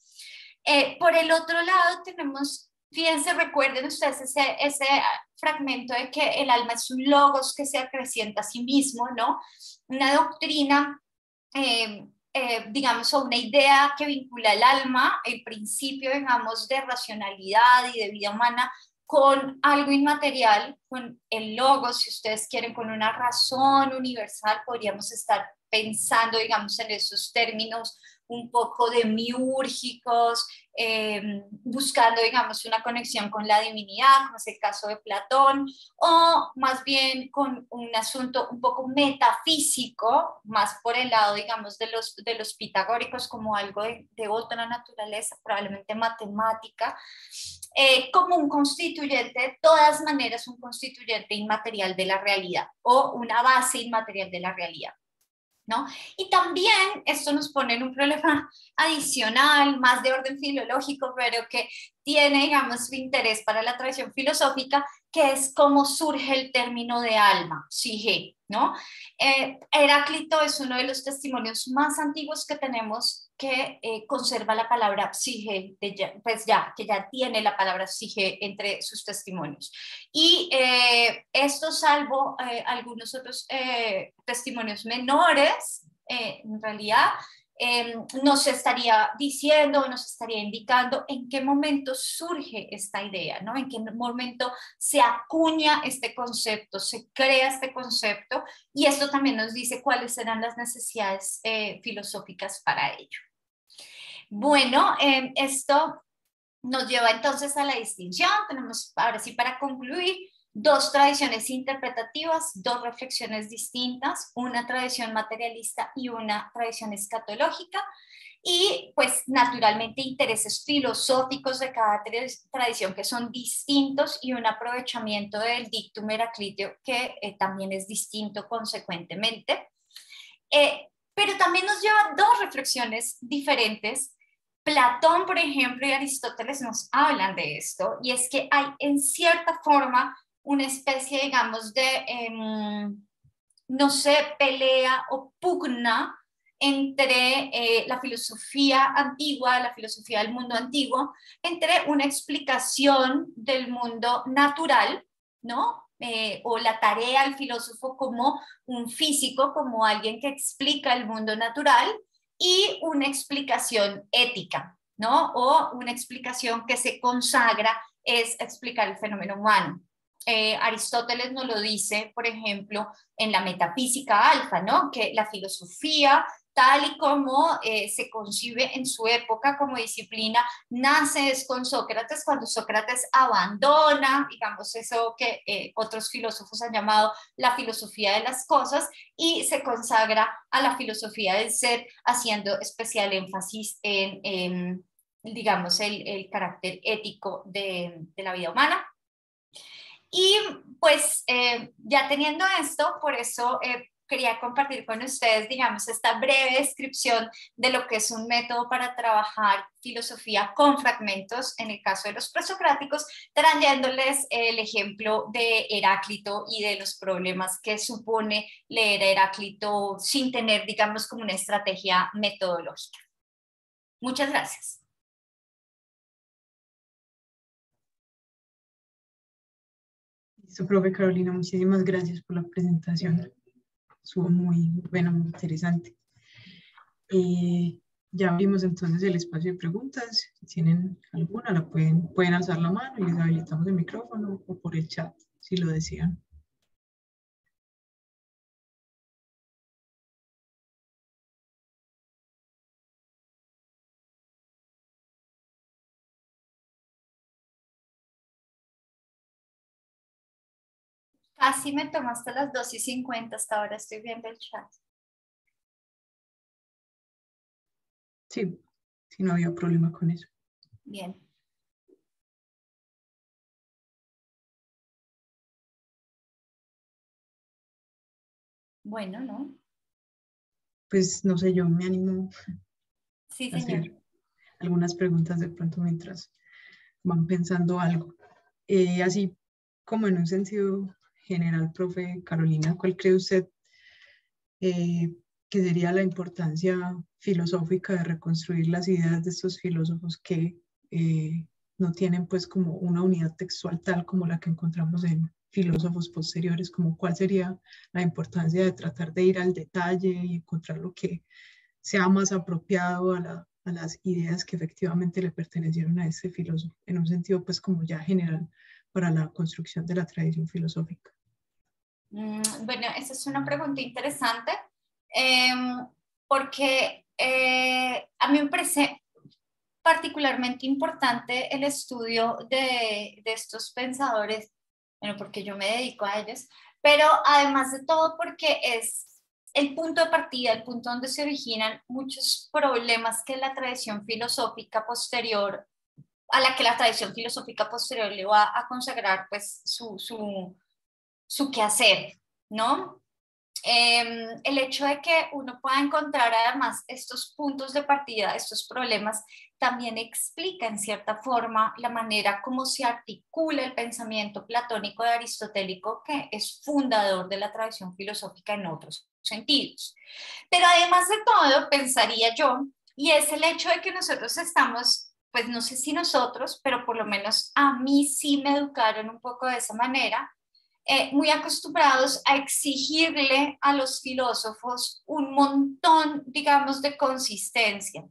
Por el otro lado tenemos, fíjense, recuerden ustedes ese fragmento de que el alma es un logos que se acrecienta a sí mismo, ¿no? Una doctrina, digamos, o una idea que vincula el alma, el principio, digamos, de racionalidad y de vida humana con algo inmaterial, con el logos, si ustedes quieren, con una razón universal. Podríamos estar pensando, digamos, en esos términos un poco demiúrgicos, buscando, digamos, una conexión con la divinidad, como es el caso de Platón, o más bien con un asunto un poco metafísico, más por el lado, digamos, de los pitagóricos, como algo de otra naturaleza, probablemente matemática, como un constituyente, de todas maneras, un constituyente inmaterial de la realidad o una base inmaterial de la realidad, ¿no? Y también esto nos pone en un problema adicional, más de orden filológico, pero que tiene, digamos, su interés para la tradición filosófica, que es cómo surge el término de alma, psique, ¿no? Heráclito es uno de los testimonios más antiguos que tenemos que conserva la palabra psique, que ya tiene la palabra psique entre sus testimonios. Y esto, salvo algunos otros testimonios menores, en realidad nos estaría diciendo, nos estaría indicando en qué momento surge esta idea, ¿no? En qué momento se acuña este concepto, se crea este concepto, y esto también nos dice cuáles serán las necesidades filosóficas para ello. Bueno, esto nos lleva entonces a la distinción. Tenemos, ahora sí, para concluir, dos tradiciones interpretativas, dos reflexiones distintas, una tradición materialista y una tradición escatológica, y pues naturalmente intereses filosóficos de cada tradición que son distintos y un aprovechamiento del dictum heracliteo que también es distinto consecuentemente. Pero también nos lleva a dos reflexiones diferentes. Platón, por ejemplo, y Aristóteles nos hablan de esto, y es que hay en cierta forma una especie, digamos, de, no sé, pelea o pugna entre la filosofía antigua, la filosofía del mundo antiguo, entre una explicación del mundo natural, ¿no? O la tarea del filósofo como un físico, como alguien que explica el mundo natural, y una explicación ética, ¿no? O una explicación que se consagra es explicar el fenómeno humano. Aristóteles nos lo dice, por ejemplo, en la Metafísica Alfa, ¿no? Que la filosofía, tal y como se concibe en su época como disciplina, nace es con Sócrates, cuando Sócrates abandona, digamos, eso que otros filósofos han llamado la filosofía de las cosas, y se consagra a la filosofía del ser, haciendo especial énfasis en digamos, el carácter ético de la vida humana. Y pues ya teniendo esto, por eso quería compartir con ustedes, digamos, esta breve descripción de lo que es un método para trabajar filosofía con fragmentos, en el caso de los presocráticos, trayéndoles el ejemplo de Heráclito y de los problemas que supone leer a Heráclito sin tener, digamos, como una estrategia metodológica. Muchas gracias. Listo, profe Carolina, muchísimas gracias por la presentación. Estuvo muy buena, muy interesante. Ya abrimos entonces el espacio de preguntas. Si tienen alguna, pueden alzar la mano y les habilitamos el micrófono o por el chat, si lo desean. Casi me tomaste las 2:50, hasta ahora estoy viendo el chat. Sí, si no había problema con eso. Bien. Bueno, ¿no? Pues no sé, yo me animo Sí, a señor. hacer algunas preguntas de pronto mientras van pensando algo. Así como en un sentido general, profe Carolina, ¿cuál cree usted que sería la importancia filosófica de reconstruir las ideas de estos filósofos que no tienen pues como una unidad textual tal como la que encontramos en filósofos posteriores? Como cuál sería la importancia de tratar de ir al detalle y encontrar lo que sea más apropiado a las ideas que efectivamente le pertenecieron a este filósofo, en un sentido pues como ya general para la construcción de la tradición filosófica. Bueno, esa es una pregunta interesante, porque a mí me parece particularmente importante el estudio de estos pensadores, bueno, porque yo me dedico a ellos, pero además de todo porque es el punto de partida, el punto donde se originan muchos problemas que la tradición filosófica posterior, a la que la tradición filosófica posterior le va a consagrar pues su quehacer, ¿no? El hecho de que uno pueda encontrar además estos puntos de partida, estos problemas, también explica en cierta forma la manera como se articula el pensamiento platónico de aristotélico, que es fundador de la tradición filosófica en otros sentidos. Pero además de todo, pensaría yo, y es el hecho de que nosotros estamos, pues no sé si nosotros, pero por lo menos a mí sí me educaron un poco de esa manera, muy acostumbrados a exigirle a los filósofos un montón, digamos, de consistencia.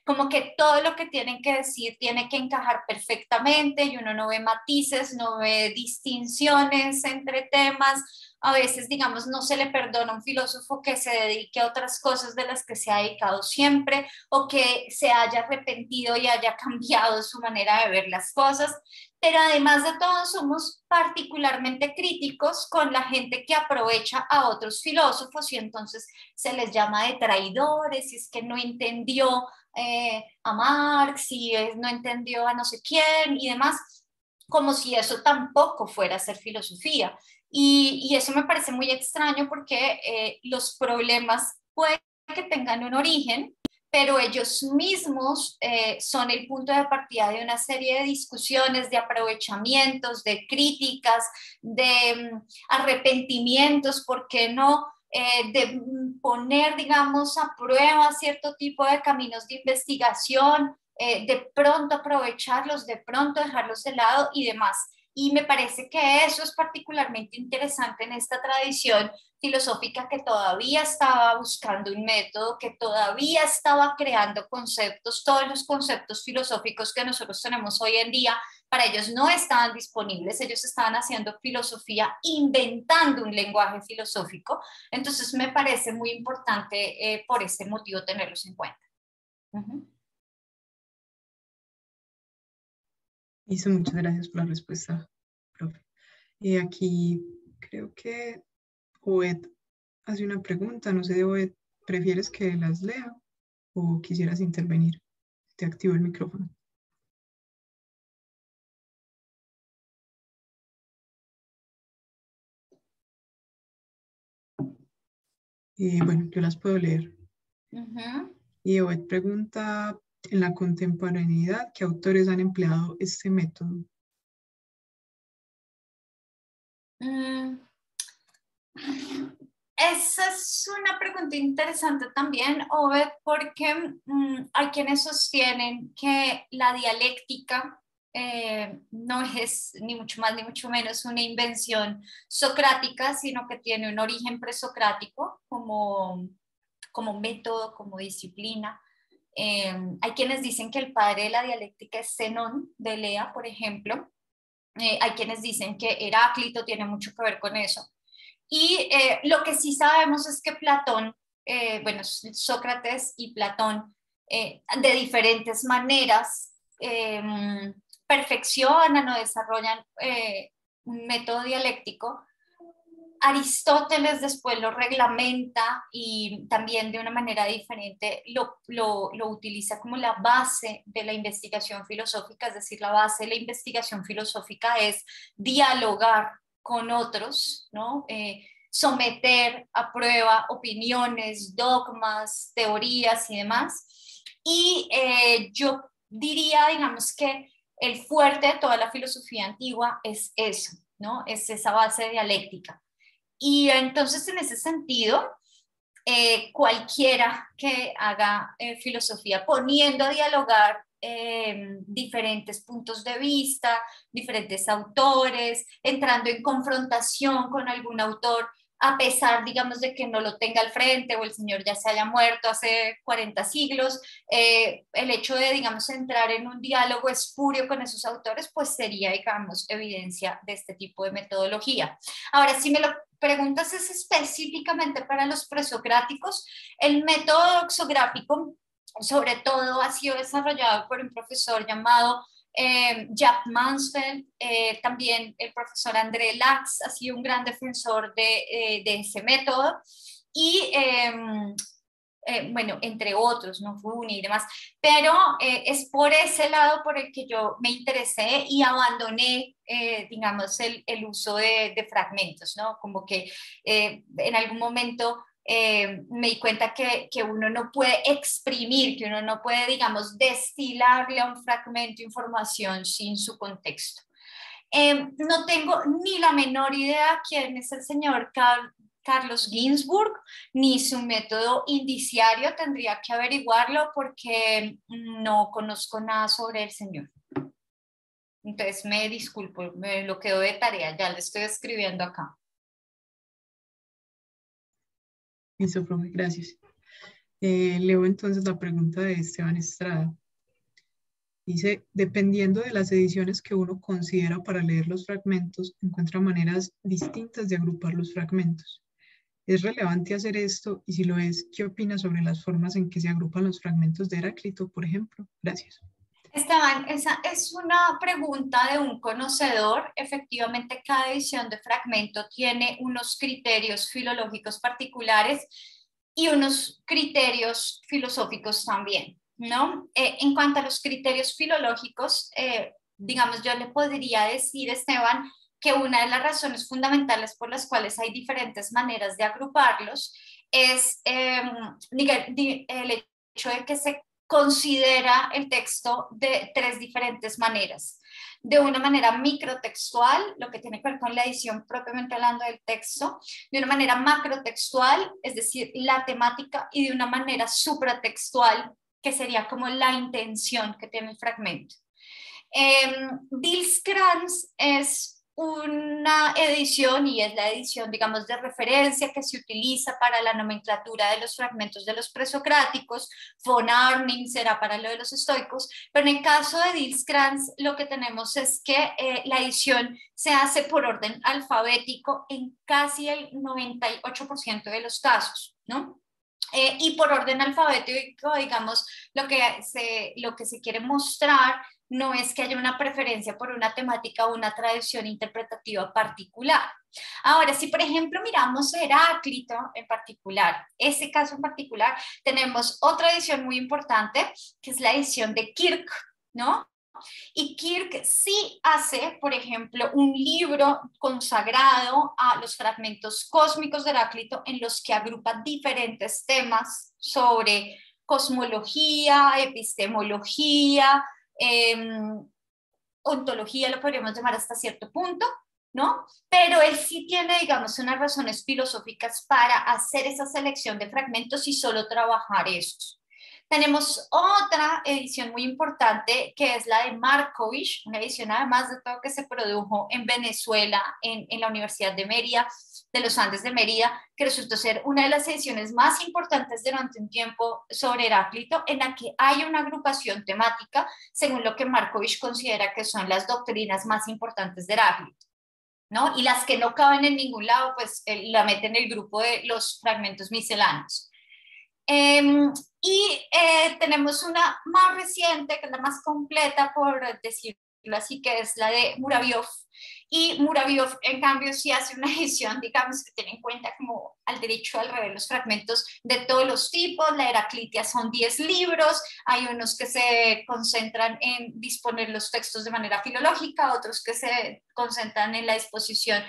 Como que todo lo que tienen que decir tiene que encajar perfectamente y uno no ve matices, no ve distinciones entre temas. A veces, digamos, no se le perdona a un filósofo que se dedique a otras cosas de las que se ha dedicado siempre o que se haya arrepentido y haya cambiado su manera de ver las cosas. Pero además de todo, somos particularmente críticos con la gente que aprovecha a otros filósofos y entonces se les llama de traidores, si es que no entendió a Marx y no entendió a no sé quién y demás, como si eso tampoco fuera a ser filosofía. Y eso me parece muy extraño porque los problemas pueden que tengan un origen, pero ellos mismos son el punto de partida de una serie de discusiones, de aprovechamientos, de críticas, de arrepentimientos, ¿por qué no? de poner, digamos, a prueba cierto tipo de caminos de investigación, de pronto aprovecharlos, de pronto dejarlos de lado y demás. Y me parece que eso es particularmente interesante en esta tradición filosófica que todavía estaba buscando un método, que todavía estaba creando conceptos, todos los conceptos filosóficos que nosotros tenemos hoy en día, para ellos no estaban disponibles, ellos estaban haciendo filosofía, inventando un lenguaje filosófico, entonces me parece muy importante por ese motivo tenerlos en cuenta. Listo, muchas gracias por la respuesta, profe. Y aquí creo que Oed hace una pregunta, no sé, Oed, ¿prefieres que las lea o quisieras intervenir? Te activo el micrófono. Bueno, yo las puedo leer. Y Oed pregunta, en la contemporaneidad, ¿qué autores han empleado este método? Esa es una pregunta interesante también, Obed, porque hay quienes sostienen que la dialéctica no es ni mucho más ni mucho menos una invención socrática, sino que tiene un origen presocrático como método, como disciplina. Hay quienes dicen que el padre de la dialéctica es Zenón de Elea, por ejemplo. Hay quienes dicen que Heráclito tiene mucho que ver con eso. Y lo que sí sabemos es que Platón, bueno, Sócrates y Platón, de diferentes maneras, perfeccionan o desarrollan un método dialéctico. Aristóteles después lo reglamenta y también de una manera diferente lo utiliza como la base de la investigación filosófica, es decir, la base de la investigación filosófica es dialogar con otros, ¿no? Someter a prueba opiniones, dogmas, teorías y demás. Y yo diría, digamos, que el fuerte de toda la filosofía antigua es eso, ¿no? Es esa base dialéctica. Y entonces, en ese sentido, cualquiera que haga filosofía poniendo a dialogar diferentes puntos de vista, diferentes autores, entrando en confrontación con algún autor, a pesar, digamos, de que no lo tenga al frente o el señor ya se haya muerto hace 40 siglos, el hecho de, digamos, entrar en un diálogo espurio con esos autores, pues sería, digamos, evidencia de este tipo de metodología. Ahora, si me lo preguntas es específicamente para los presocráticos, el método doxográfico sobre todo ha sido desarrollado por un profesor llamado Jaap Mansfeld, también el profesor André Lacks ha sido un gran defensor de ese método y bueno, entre otros, ¿no? Funi y demás, pero es por ese lado por el que yo me interesé y abandoné, digamos, el uso de fragmentos, ¿no? Como que en algún momento me di cuenta que uno no puede exprimir, que uno no puede, digamos, destilarle a un fragmento información sin su contexto. No tengo ni la menor idea quién es el señor Carlos Ginzburg, ni su método indiciario, tendría que averiguarlo porque no conozco nada sobre el señor. Entonces me disculpo, me lo quedo de tarea, ya le estoy escribiendo acá. Listo, profe, gracias. Leo entonces la pregunta de Esteban Estrada. Dice, dependiendo de las ediciones que uno considera para leer los fragmentos, encuentra maneras distintas de agrupar los fragmentos. ¿Es relevante hacer esto? Y si lo es, ¿qué opina sobre las formas en que se agrupan los fragmentos de Heráclito, por ejemplo? Gracias. Esteban, esa es una pregunta de un conocedor. Efectivamente, cada edición de fragmento tiene unos criterios filológicos particulares y unos criterios filosóficos también, ¿no? En cuanto a los criterios filológicos, digamos, yo le podría decir, Esteban, que una de las razones fundamentales por las cuales hay diferentes maneras de agruparlos es el hecho de que se considera el texto de tres diferentes maneras. de una manera microtextual, lo que tiene que ver con la edición propiamente hablando del texto, de una manera macrotextual, es decir, la temática, y de una manera supratextual, que sería como la intención que tiene el fragmento. Diels-Kranz es una edición, y es la edición, digamos, de referencia que se utiliza para la nomenclatura de los fragmentos de los presocráticos. Von Arnim será para lo de los estoicos, pero en el caso de Diels-Kranz lo que tenemos es que la edición se hace por orden alfabético en casi el 98% de los casos, ¿no? Y por orden alfabético, digamos, lo que se quiere mostrar no es que haya una preferencia por una temática o una tradición interpretativa particular. Ahora, si por ejemplo miramos Heráclito en particular, ese caso en particular, tenemos otra edición muy importante, que es la edición de Kirk, ¿no? Y Kirk sí hace, por ejemplo, un libro consagrado a los fragmentos cósmicos de Heráclito, en los que agrupa diferentes temas sobre cosmología, epistemología, ontología, lo podríamos llamar hasta cierto punto, ¿no? Pero él sí tiene, digamos, unas razones filosóficas para hacer esa selección de fragmentos y solo trabajar esos. Tenemos otra edición muy importante, que es la de Markovich, una edición además de todo que se produjo en Venezuela, en la Universidad de Mérida, de los Andes de Mérida, que resultó ser una de las ediciones más importantes durante un tiempo sobre Heráclito, en la que hay una agrupación temática según lo que Markovich considera que son las doctrinas más importantes de Heráclito, ¿no? Y las que no caben en ningún lado, pues la mete en el grupo de los fragmentos misceláneos. Tenemos una más reciente, que es la más completa, por decirlo así, que es la de Muraviov. Y Muraviov, en cambio, sí hace una edición, digamos, que tiene en cuenta como al derecho al revés los fragmentos de todos los tipos. La Heraclitia son 10 libros, hay unos que se concentran en disponer los textos de manera filológica, otros que se concentran en la disposición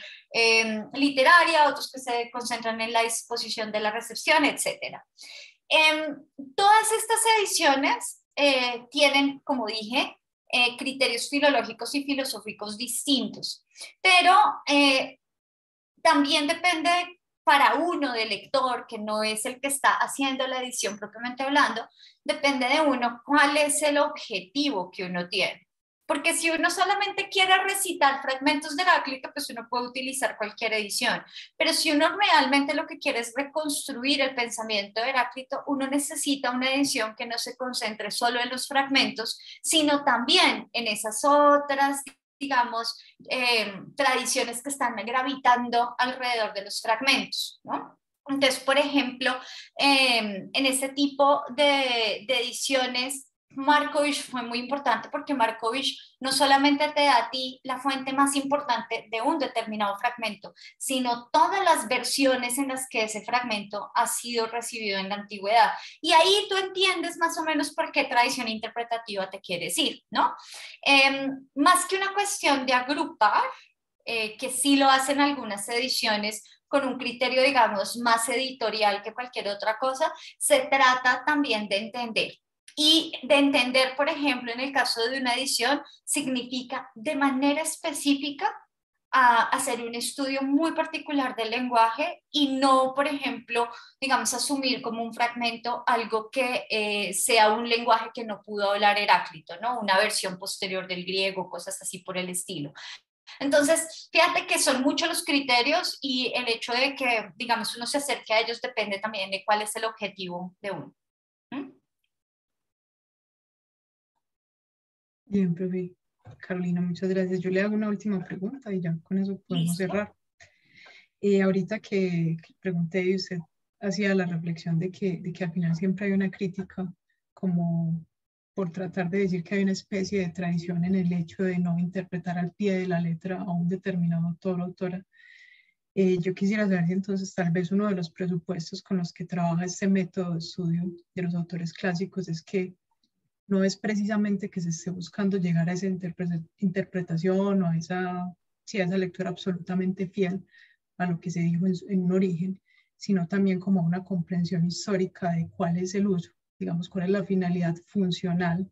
literaria, otros que se concentran en la disposición de la recepción, etc. Todas estas ediciones tienen, como dije, criterios filológicos y filosóficos distintos, pero también depende para uno del lector, que no es el que está haciendo la edición propiamente hablando, depende de uno cuál es el objetivo que uno tiene. Porque si uno solamente quiere recitar fragmentos de Heráclito, pues uno puede utilizar cualquier edición. Pero si uno realmente lo que quiere es reconstruir el pensamiento de Heráclito, uno necesita una edición que no se concentre solo en los fragmentos, sino también en esas otras, digamos, tradiciones que están gravitando alrededor de los fragmentos, ¿no? Entonces, por ejemplo, en este tipo de ediciones, Markovich fue muy importante, porque Markovich no solamente te da a ti la fuente más importante de un determinado fragmento, sino todas las versiones en las que ese fragmento ha sido recibido en la antigüedad. Y ahí tú entiendes más o menos por qué tradición interpretativa te quiere decir, ¿no? Más que una cuestión de agrupar, que sí lo hacen algunas ediciones con un criterio, digamos, más editorial que cualquier otra cosa, se trata también de entender. Y de entender, por ejemplo, en el caso de una edición, significa de manera específica hacer un estudio muy particular del lenguaje, y no, por ejemplo, digamos, asumir como un fragmento algo que sea un lenguaje que no pudo hablar Heráclito, ¿no? Una versión posterior del griego, cosas así por el estilo. Entonces, fíjate que son muchos los criterios, y el hecho de que, digamos, uno se acerque a ellos depende también de cuál es el objetivo de uno. ¿Mm? Bien, profe. Carolina, muchas gracias. Yo le hago una última pregunta y ya con eso podemos Listo. cerrar. Ahorita que pregunté y usted hacía la reflexión de que al final siempre hay una crítica, como por tratar de decir que hay una especie de tradición en el hecho de no interpretar al pie de la letra a un determinado autor o autora. Yo quisiera saber si entonces tal vez uno de los presupuestos con los que trabaja este método de estudio de los autores clásicos es que no es precisamente que se esté buscando llegar a esa interpretación o a sí, a esa lectura absolutamente fiel a lo que se dijo en un origen, sino también como una comprensión histórica de cuál es el uso, digamos, cuál es la finalidad funcional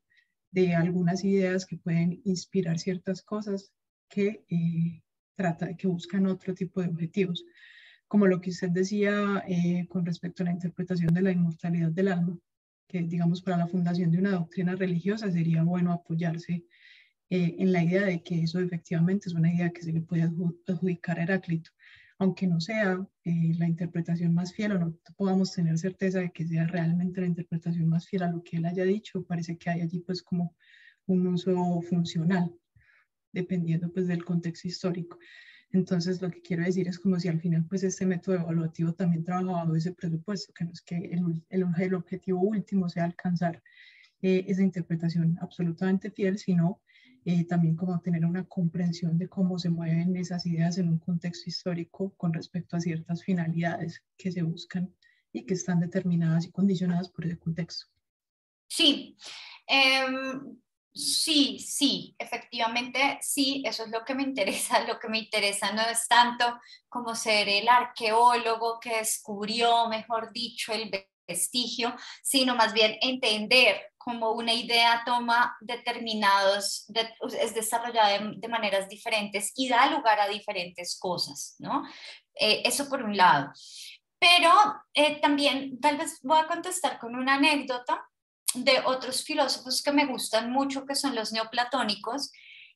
de algunas ideas que pueden inspirar ciertas cosas que, que buscan otro tipo de objetivos, como lo que usted decía con respecto a la interpretación de la inmortalidad del alma, que digamos para la fundación de una doctrina religiosa sería bueno apoyarse en la idea de que eso efectivamente es una idea que se le puede adjudicar a Heráclito, aunque no sea la interpretación más fiel o no podamos tener certeza de que sea realmente la interpretación más fiel a lo que él haya dicho, parece que hay allí pues como un uso funcional, dependiendo pues del contexto histórico. Entonces lo que quiero decir es como si al final pues este método evaluativo también trabaja bajo ese presupuesto, que no es que el objetivo último sea alcanzar esa interpretación absolutamente fiel, sino también como tener una comprensión de cómo se mueven esas ideas en un contexto histórico con respecto a ciertas finalidades que se buscan y que están determinadas y condicionadas por ese contexto. Sí, sí, efectivamente, sí, eso es lo que me interesa. Lo que me interesa no es tanto como ser el arqueólogo que descubrió, mejor dicho, el vestigio, sino más bien entender cómo una idea toma es desarrollada de maneras diferentes y da lugar a diferentes cosas, ¿no? Eso por un lado. Pero también tal vez voy a contestar con una anécdota de otros filósofos que me gustan mucho, que son los neoplatónicos,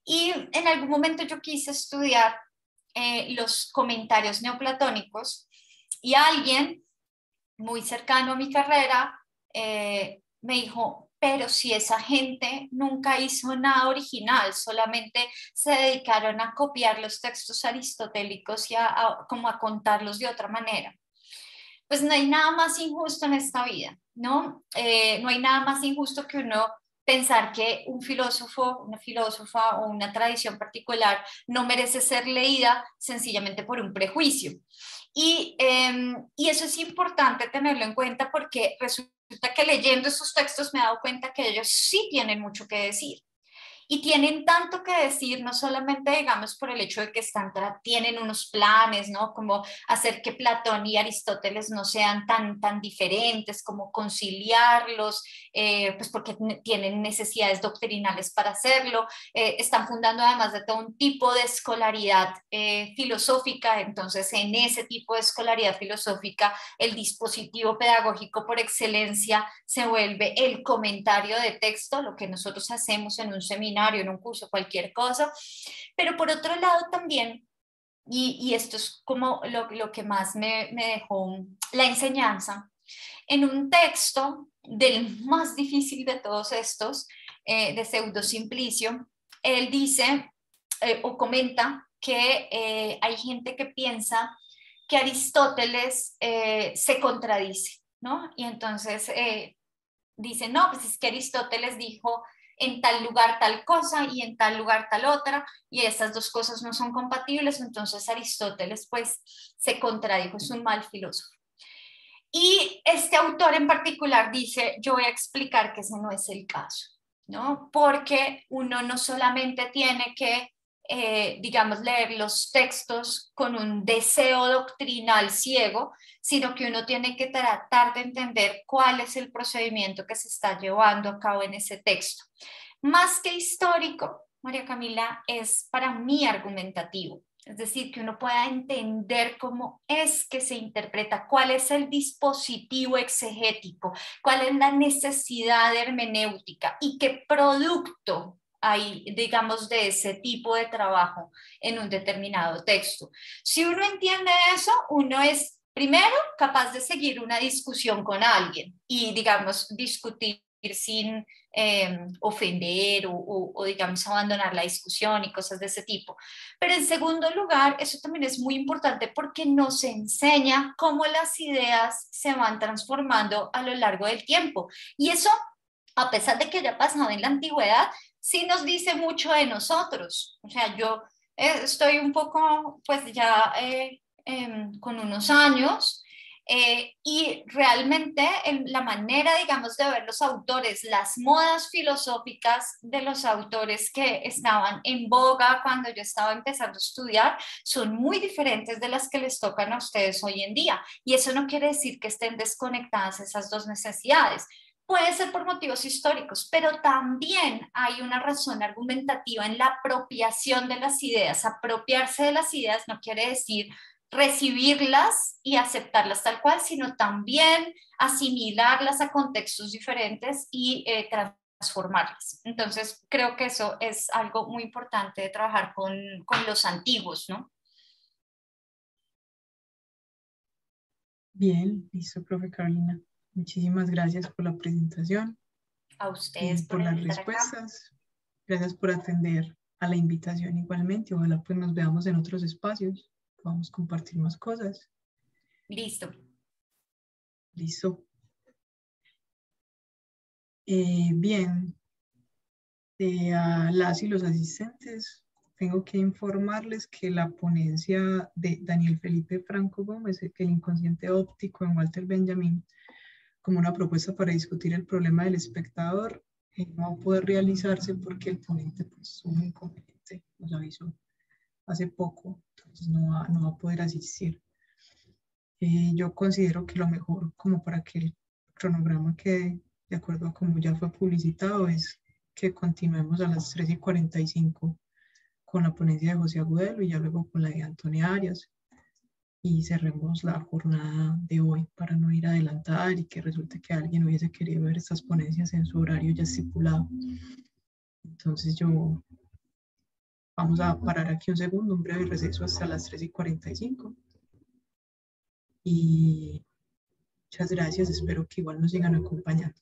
y en algún momento yo quise estudiar los comentarios neoplatónicos y alguien muy cercano a mi carrera me dijo, pero si esa gente nunca hizo nada original, solamente se dedicaron a copiar los textos aristotélicos y como a contarlos de otra manera. Pues no hay nada más injusto en esta vida, ¿no? No hay nada más injusto que uno pensar que un filósofo, una filósofa o una tradición particular no merece ser leída sencillamente por un prejuicio. Y eso es importante tenerlo en cuenta porque resulta que leyendo esos textos me he dado cuenta que ellos sí tienen mucho que decir. Y tienen tanto que decir, no solamente, digamos, por el hecho de que tienen unos planes, ¿no? Como hacer que Platón y Aristóteles no sean tan diferentes, como conciliarlos, pues porque tienen necesidades doctrinales para hacerlo. Están fundando además de todo un tipo de escolaridad filosófica, entonces en ese tipo de escolaridad filosófica el dispositivo pedagógico por excelencia se vuelve el comentario de texto, lo que nosotros hacemos en un seminario, en un curso, cualquier cosa. Pero por otro lado también, y esto es como lo que más me dejó la enseñanza, en un texto del más difícil de todos estos, de Pseudo Simplicio, él dice o comenta que hay gente que piensa que Aristóteles se contradice, ¿no? Y entonces dice, no, pues es que Aristóteles dijo en tal lugar tal cosa y en tal lugar tal otra, y estas dos cosas no son compatibles, entonces Aristóteles pues se contradijo, es un mal filósofo. Y este autor en particular dice, yo voy a explicar que ese no es el caso, ¿no? Porque uno no solamente tiene que, digamos, leer los textos con un deseo doctrinal ciego, sino que uno tiene que tratar de entender cuál es el procedimiento que se está llevando a cabo en ese texto. Más que histórico, María Camila, es para mí argumentativo. Es decir, que uno pueda entender cómo es que se interpreta, cuál es el dispositivo exegético, cuál es la necesidad hermenéutica y qué producto hay, digamos, de ese tipo de trabajo en un determinado texto. Si uno entiende eso, uno es, primero, capaz de seguir una discusión con alguien y, digamos, discutir sin ofender o, digamos, abandonar la discusión y cosas de ese tipo. Pero en segundo lugar, eso también es muy importante porque nos enseña cómo las ideas se van transformando a lo largo del tiempo. Y eso, a pesar de que haya pasado en la antigüedad, sí nos dice mucho de nosotros. O sea, yo estoy un poco, pues ya con unos años. Y realmente la manera, digamos, de ver los autores, las modas filosóficas de los autores que estaban en boga cuando yo estaba empezando a estudiar, son muy diferentes de las que les tocan a ustedes hoy en día. Y eso no quiere decir que estén desconectadas esas dos necesidades. Puede ser por motivos históricos, pero también hay una razón argumentativa en la apropiación de las ideas. Apropiarse de las ideas no quiere decir recibirlas y aceptarlas tal cual, sino también asimilarlas a contextos diferentes y transformarlas. Entonces, creo que eso es algo muy importante de trabajar con los antiguos, ¿no? Bien, listo, profe Carolina. Muchísimas gracias por la presentación A y ustedes por por las estar acá. respuestas. Gracias por atender a la invitación igualmente. Ojalá pues nos veamos en otros espacios, podamos compartir más cosas. Listo. Listo. Bien, a las y los asistentes, tengo que informarles que la ponencia de Daniel Felipe Franco Gómez, el inconsciente óptico en Walter Benjamin, como una propuesta para discutir el problema del espectador, no va a poder realizarse porque el ponente pues, tuvo un inconveniente, nos avisó hace poco, entonces no va a poder asistir. Yo considero que lo mejor, como para que el cronograma quede de acuerdo a como ya fue publicitado, es que continuemos a las 3:45 con la ponencia de José Agudelo y ya luego con la de Antonia Arias y cerremos la jornada de hoy para no ir a adelantar y que resulte que alguien hubiese querido ver estas ponencias en su horario ya estipulado. Entonces vamos a parar aquí un segundo, un breve receso hasta las 3:45 y muchas gracias, espero que igual nos sigan acompañando.